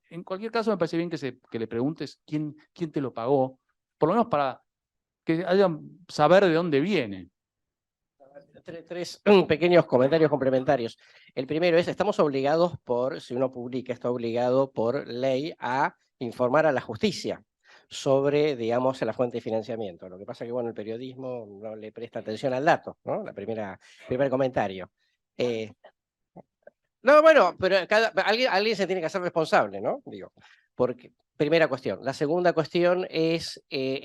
en cualquier caso me parece bien que le preguntes quién te lo pagó, por lo menos para que saber de dónde viene. Tres pequeños comentarios complementarios. El primero es, estamos obligados si uno publica, está obligado por ley a informar a la justicia sobre, digamos, la fuente de financiamiento. Lo que pasa es que, bueno, el periodismo no le presta atención al dato, ¿no? Primer comentario. No, bueno, pero alguien se tiene que hacer responsable, ¿no? Digo, porque, primera cuestión. La segunda cuestión es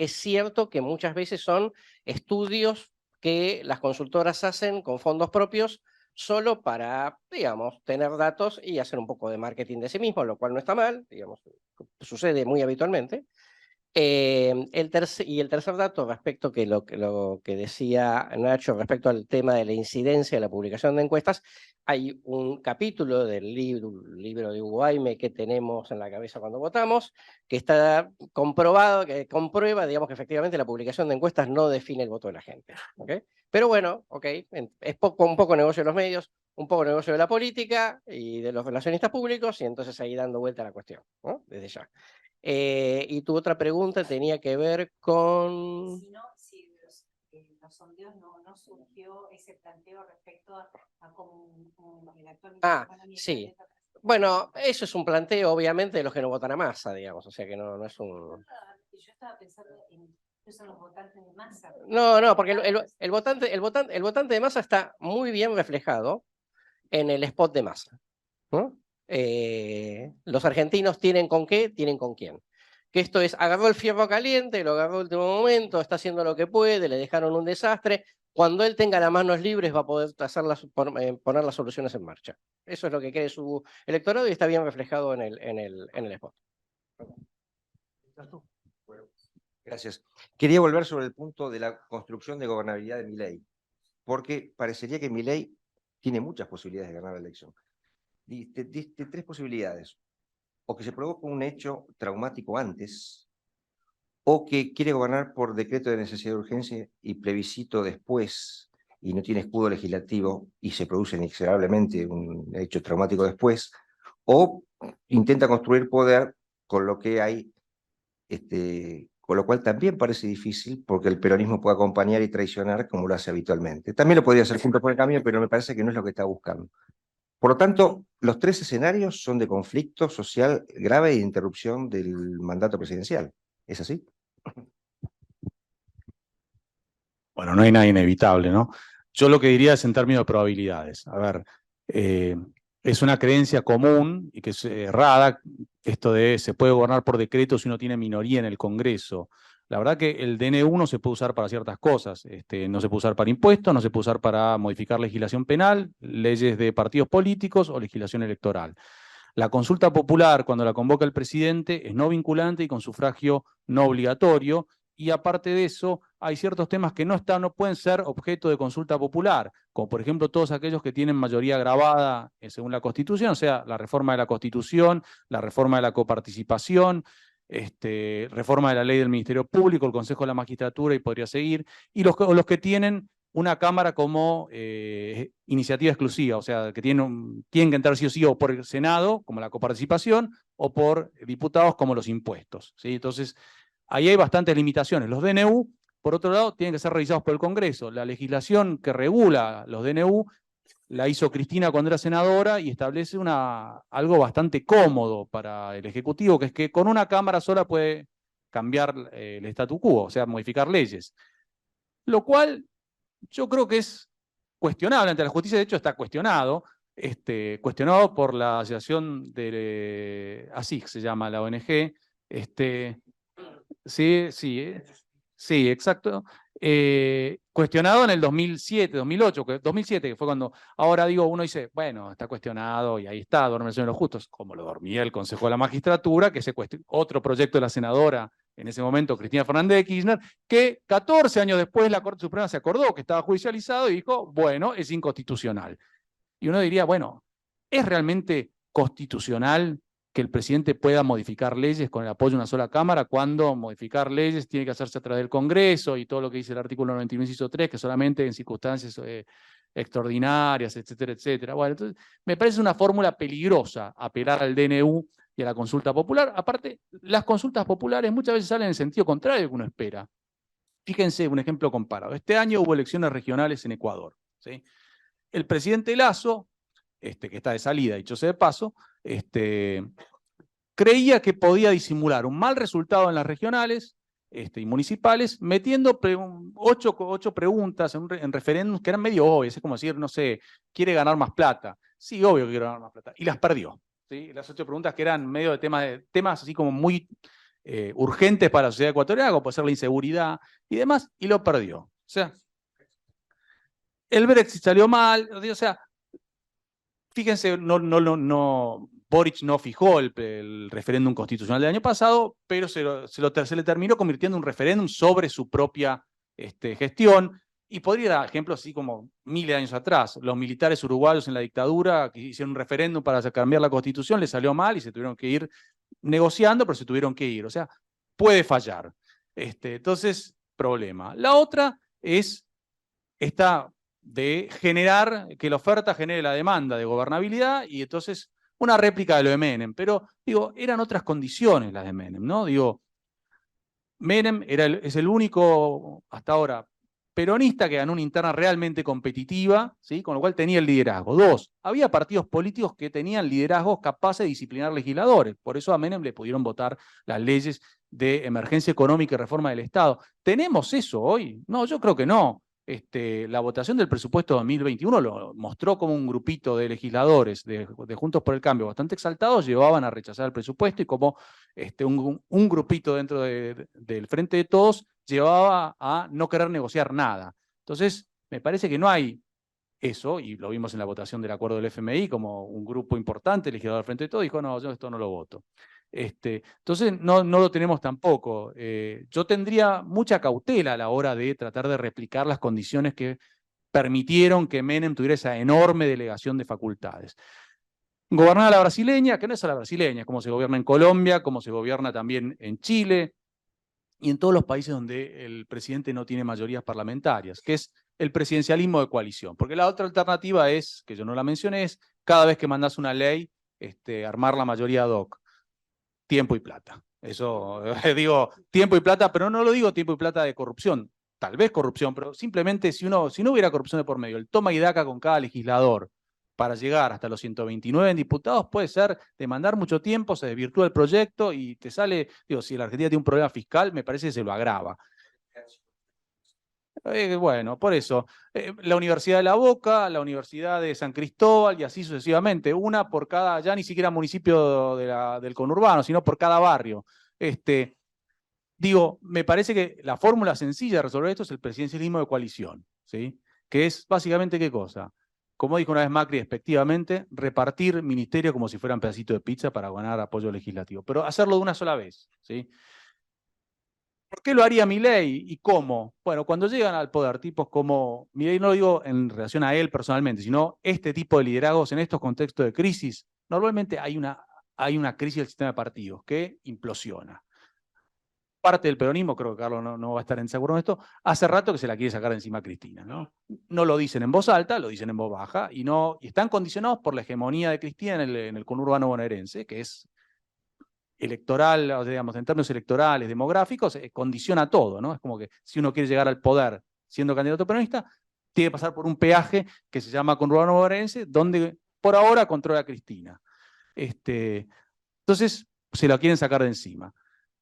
cierto que muchas veces son estudios que las consultoras hacen con fondos propios solo para, digamos, tener datos y hacer un poco de marketing de sí mismo, lo cual no está mal, digamos, sucede muy habitualmente. El tercer dato respecto que lo que decía Nacho respecto al tema de la incidencia de la publicación de encuestas, hay un capítulo del un libro de Hugo Aime que tenemos en la cabeza cuando votamos, que está comprobado, que comprueba, digamos, que efectivamente la publicación de encuestas no define el voto de la gente. ¿Okay? Pero bueno, okay, es un poco negocio de los medios, un poco negocio de la política y de los relacionistas públicos, y entonces ahí dando vuelta a la cuestión, ¿no? Desde ya. Y tu otra pregunta tenía que ver con... Si los sondeos no surgió ese planteo respecto a cómo el actual... sí. Bueno, eso es un planteo, obviamente, de los que no votan a Massa, digamos, o sea que no es un... Yo estaba pensando en los votantes de Massa. No, porque el votante de Massa está muy bien reflejado en el spot de Massa, ¿no? Los argentinos tienen con qué, tienen con quién. Que esto es, agarró el fierro caliente, lo agarró el último momento, está haciendo lo que puede, le dejaron un desastre. Cuando él tenga las manos libres va a poder poner las soluciones en marcha. Eso es lo que cree su electorado y está bien reflejado en el spot. Gracias. Quería volver sobre el punto de la construcción de gobernabilidad de Milei, porque parecería que Milei tiene muchas posibilidades de ganar la elección. Diste tres posibilidades: o que se provoque un hecho traumático antes, o que quiere gobernar por decreto de necesidad de urgencia y plebiscito después, y no tiene escudo legislativo y se produce inexorablemente un hecho traumático después, o intenta construir poder con lo que hay, con lo cual también parece difícil porque el peronismo puede acompañar y traicionar como lo hace habitualmente. También lo podría hacer Juntos por el Cambio, pero me parece que no es lo que está buscando. Por lo tanto, los tres escenarios son de conflicto social grave e interrupción del mandato presidencial. ¿Es así? Bueno, no hay nada inevitable, ¿no? Yo lo que diría es en términos de probabilidades. A ver, es una creencia común y que es errada, esto de se puede gobernar por decreto si uno tiene minoría en el Congreso. La verdad que el DNU no se puede usar para ciertas cosas. No se puede usar para impuestos, no se puede usar para modificar legislación penal, leyes de partidos políticos o legislación electoral. La consulta popular, cuando la convoca el presidente, es no vinculante y con sufragio no obligatorio. Y aparte de eso, hay ciertos temas que no pueden ser objeto de consulta popular, como por ejemplo todos aquellos que tienen mayoría grabada según la Constitución, o sea, la reforma de la Constitución, la reforma de la coparticipación, reforma de la ley del Ministerio Público, el Consejo de la Magistratura y podría seguir, y los que tienen una Cámara como iniciativa exclusiva, o sea, que tienen que entrar sí o sí o por el Senado, como la coparticipación, o por diputados, como los impuestos, ¿sí? Entonces, ahí hay bastantes limitaciones. Los DNU, por otro lado, tienen que ser revisados por el Congreso. La legislación que regula los DNU la hizo Cristina cuando era senadora y establece algo bastante cómodo para el Ejecutivo, que es que con una Cámara sola puede cambiar el statu quo, o sea, modificar leyes. Lo cual yo creo que es cuestionable ante la justicia, de hecho está cuestionado, cuestionado por la asociación de ASIC, se llama la ONG, sí, exacto. Cuestionado en el 2007, 2008, 2007, que fue cuando, ahora digo, uno dice, bueno, está cuestionado y ahí está, duerme el sueño de los justos, como lo dormía el Consejo de la Magistratura, que otro proyecto de la senadora, en ese momento, Cristina Fernández de Kirchner, que 14 años después la Corte Suprema se acordó que estaba judicializado y dijo, bueno, es inconstitucional. Y uno diría, bueno, ¿es realmente constitucional que el presidente pueda modificar leyes con el apoyo de una sola Cámara, cuando modificar leyes tiene que hacerse a través del Congreso y todo lo que dice el artículo 91, inciso 3, que solamente en circunstancias extraordinarias, etcétera, etcétera? Bueno, entonces me parece una fórmula peligrosa apelar al DNU y a la consulta popular. Aparte, las consultas populares muchas veces salen en el sentido contrario de lo que uno espera. Fíjense un ejemplo comparado. Este año hubo elecciones regionales en Ecuador, ¿sí? El presidente Lasso, que está de salida, dicho sea de paso, creía que podía disimular un mal resultado en las regionales y municipales, metiendo 8 preguntas en referéndums que eran medio obvias. Es como decir, no sé, ¿quiere ganar más plata? Sí, obvio que quiere ganar más plata. Y las perdió, ¿sí? Las 8 preguntas que eran medio de temas así como muy urgentes para la sociedad ecuatoriana, como puede ser la inseguridad y demás, y lo perdió. O sea, el Brexit salió mal, o sea, fíjense, Boric no fijó el referéndum constitucional del año pasado, pero se le terminó convirtiendo en un referéndum sobre su propia gestión. Y podría dar ejemplos así como miles de años atrás. Los militares uruguayos en la dictadura que hicieron un referéndum para cambiar la constitución, les salió mal y se tuvieron que ir negociando, pero se tuvieron que ir. O sea, puede fallar. Entonces, problema. La otra es esta de generar, que la oferta genere la demanda de gobernabilidad, y entonces una réplica de lo de Menem. Pero, digo, eran otras condiciones las de Menem, ¿no? Digo, Menem es el único, hasta ahora, peronista que ganó una interna realmente competitiva, ¿sí? Con lo cual tenía el liderazgo. 2, había partidos políticos que tenían liderazgos capaces de disciplinar legisladores. Por eso a Menem le pudieron votar las leyes de emergencia económica y reforma del Estado. ¿Tenemos eso hoy? No, yo creo que no. La votación del presupuesto 2021 lo mostró como un grupito de legisladores de Juntos por el Cambio bastante exaltados llevaban a rechazar el presupuesto, y como un grupito dentro del Frente de Todos llevaba a no querer negociar nada. Entonces, me parece que no hay eso, y lo vimos en la votación del acuerdo del FMI, como un grupo importante, legislador del Frente de Todos, dijo, no, yo esto no lo voto. Entonces, no lo tenemos tampoco. Yo tendría mucha cautela a la hora de tratar de replicar las condiciones que permitieron que Menem tuviera esa enorme delegación de facultades. Gobernar a la brasileña, que no es a la brasileña, es como se gobierna en Colombia, como se gobierna también en Chile, y en todos los países donde el presidente no tiene mayorías parlamentarias, que es el presidencialismo de coalición. Porque la otra alternativa es, que yo no la mencioné, es cada vez que mandas una ley, armar la mayoría ad hoc. Tiempo y plata. Eso, digo tiempo y plata, pero no lo digo tiempo y plata de corrupción. Tal vez corrupción, pero simplemente si no hubiera corrupción de por medio, el toma y daca con cada legislador para llegar hasta los 129 diputados puede ser demandar mucho tiempo, se desvirtúa el proyecto y te sale, digo, si la Argentina tiene un problema fiscal, me parece que se lo agrava. Bueno, por eso, la Universidad de La Boca, la Universidad de San Cristóbal y así sucesivamente, una por cada, ya ni siquiera municipio del conurbano, sino por cada barrio. Digo, me parece que la fórmula sencilla de resolver esto es el presidencialismo de coalición, ¿sí? Que es básicamente ¿qué cosa? Como dijo una vez Macri despectivamente, repartir ministerios como si fueran pedacitos de pizza para ganar apoyo legislativo, pero hacerlo de una sola vez, ¿sí? ¿Por qué lo haría Milei y cómo? Bueno, cuando llegan al poder tipos como Milei, no lo digo en relación a él personalmente, sino este tipo de liderazgos en estos contextos de crisis, normalmente hay una crisis del sistema de partidos que implosiona. Parte del peronismo, creo que Carlos no va a estar en desacuerdo con esto, hace rato que se la quiere sacar de encima a Cristina, ¿no? No lo dicen en voz alta, lo dicen en voz baja, y están condicionados por la hegemonía de Cristina en el conurbano bonaerense, que es electoral, o sea, digamos, en términos electorales, demográficos, condiciona todo, ¿no? Es como que si uno quiere llegar al poder siendo candidato peronista, tiene que pasar por un peaje que se llama conurbano bonaerense, donde por ahora controla a Cristina. Entonces, se la quieren sacar de encima.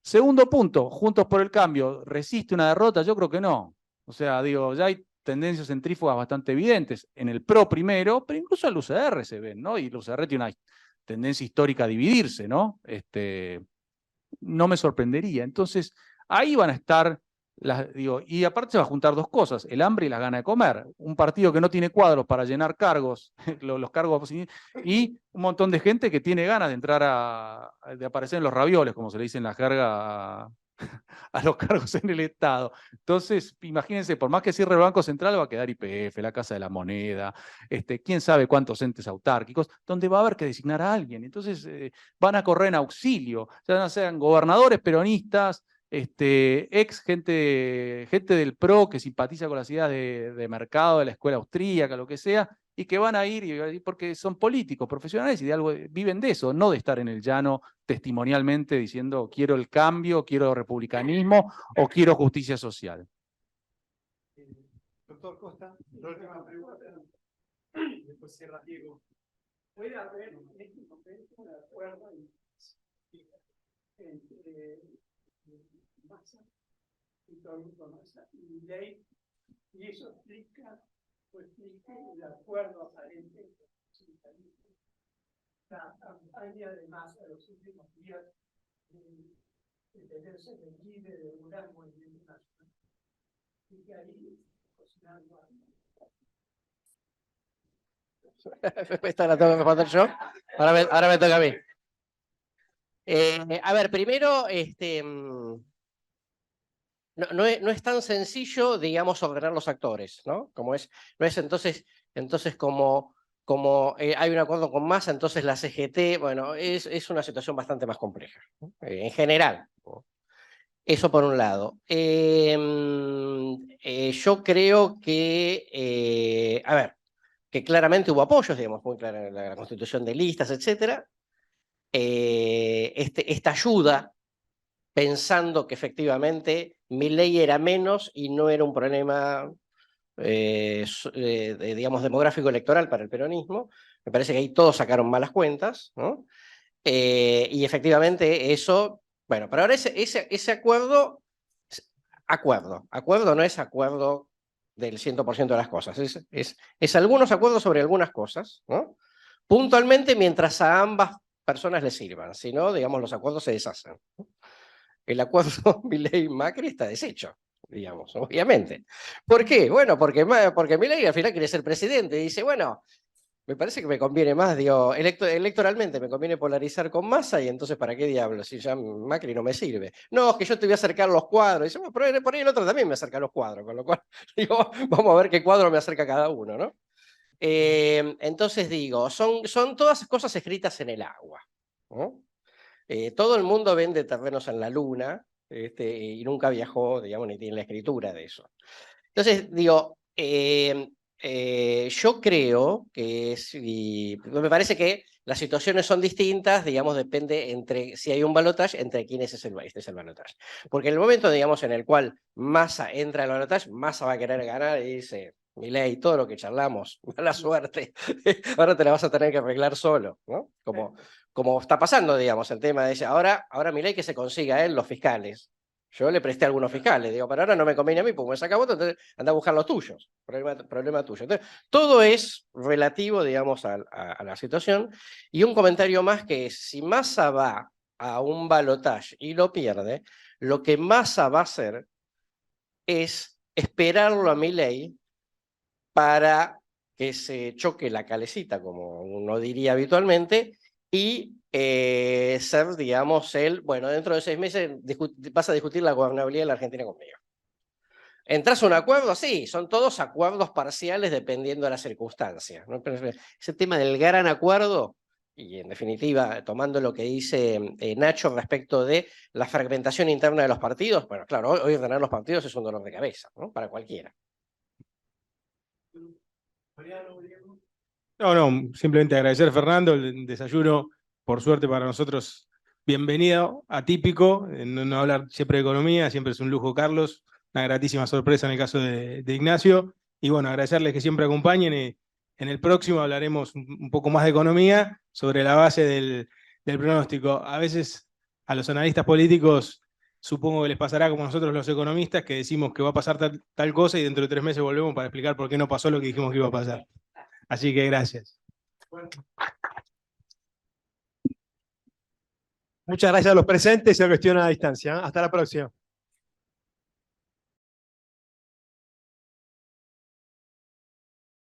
Segundo punto, Juntos por el Cambio, ¿resiste una derrota? Yo creo que no. O sea, digo, ya hay tendencias centrífugas bastante evidentes en el PRO primero, pero incluso el UCR se ven, ¿no? Y el UCR tiene una tendencia histórica a dividirse, ¿no? No me sorprendería. Entonces, ahí van a estar, y aparte se va a juntar dos cosas, el hambre y las ganas de comer. Un partido que no tiene cuadros para llenar cargos, los cargos, y un montón de gente que tiene ganas de entrar de aparecer en los ravioles, como se le dice en la jerga a los cargos en el Estado. Entonces, imagínense, por más que cierre el Banco Central, va a quedar YPF, la Casa de la Moneda, quién sabe cuántos entes autárquicos, donde va a haber que designar a alguien. Entonces, van a correr en auxilio, ya sean gobernadores peronistas, gente del PRO que simpatiza con las ideas de mercado, de la escuela austríaca, lo que sea, y que van a ir porque son políticos, profesionales y de algo viven de eso, no de estar en el llano testimonialmente diciendo quiero el cambio, quiero republicanismo o quiero justicia social. Doctor Costa, la última pregunta. Después cierra Diego. ¿Puede haber en este momento un acuerdo entre Massa y Torrico Massa y Milei, y eso explica el acuerdo aparente la campaña de Massa de los últimos días de tenerse de libre de un gran movimiento nacional y que ahí cocinando Esta la tengo que responder yo. Ahora me toca a mí. A ver, primero, no es tan sencillo, digamos, ordenar los actores, ¿no? No es entonces como hay un acuerdo con Massa, entonces la CGT, bueno, es una situación bastante más compleja, ¿no? En general, ¿no? Eso por un lado. Yo creo que, a ver, que claramente hubo apoyos, digamos, muy clara en la constitución de listas, etc. Esta ayuda, pensando que efectivamente Milei era menos y no era un problema, digamos, demográfico electoral para el peronismo. Me parece que ahí todos sacaron malas cuentas, ¿no? Y efectivamente eso, bueno, pero ahora ese acuerdo no es acuerdo del 100% de las cosas, es algunos acuerdos sobre algunas cosas, ¿no? Puntualmente mientras a ambas personas les sirvan, si no, digamos, los acuerdos se deshacen. El acuerdo Milei-Macri está deshecho, digamos, obviamente. ¿Por qué? Bueno, porque Milei al final quiere ser presidente y dice, bueno, me parece que me conviene más, digo, electoralmente me conviene polarizar con Massa y entonces ¿para qué diablos? Si ya Macri no me sirve. No, es que yo te voy a acercar los cuadros. Y dice, bueno, pero por ahí el otro también me acerca los cuadros, con lo cual digo, vamos a ver qué cuadro me acerca cada uno, ¿no? Entonces digo, son todas cosas escritas en el agua, ¿no? Todo el mundo vende terrenos en la luna, y nunca viajó, digamos, ni tiene la escritura de eso. Entonces digo, yo creo que me parece que las situaciones son distintas, digamos, depende entre si hay un balotaje, entre quiénes es el balotaje. Porque en el momento, digamos, en el cual Massa entra al balotaje, Massa va a querer ganar y dice, Milei, todo lo que charlamos, mala suerte, ahora te la vas a tener que arreglar solo, ¿no? Como está pasando, digamos, el tema de ese. Ahora Milei que se consiga él los fiscales Yo le presté a algunos fiscales, digo, pero ahora no me conviene a mí, porque me saca voto, entonces anda a buscar los tuyos. Problema tuyo. Entonces, todo es relativo, digamos, a la situación. Y un comentario más que es, si Massa va a un balotaje y lo pierde, lo que Massa va a hacer es esperarlo a Milei para que se choque la calecita, como uno diría habitualmente, y ser, digamos, bueno, dentro de 6 meses vas a discutir la gobernabilidad de la Argentina conmigo. ¿Entras a un acuerdo? Sí, son todos acuerdos parciales dependiendo de las circunstancias, ¿no? Ese tema del gran acuerdo, y en definitiva, tomando lo que dice Nacho respecto de la fragmentación interna de los partidos, bueno, claro, hoy ordenar los partidos es un dolor de cabeza, ¿no? Para cualquiera. No, simplemente agradecer a Fernando el desayuno, por suerte para nosotros, bienvenido, atípico, no hablar siempre de economía, siempre es un lujo Carlos, una gratísima sorpresa en el caso de Ignacio, y bueno, agradecerles que siempre acompañen, y en el próximo hablaremos un poco más de economía sobre la base del pronóstico. A veces a los analistas políticos supongo que les pasará como a nosotros los economistas, que decimos que va a pasar tal cosa y dentro de 3 meses volvemos para explicar por qué no pasó lo que dijimos que iba a pasar. Así que gracias. Muchas gracias a los presentes y a la cuestión a distancia. Hasta la próxima.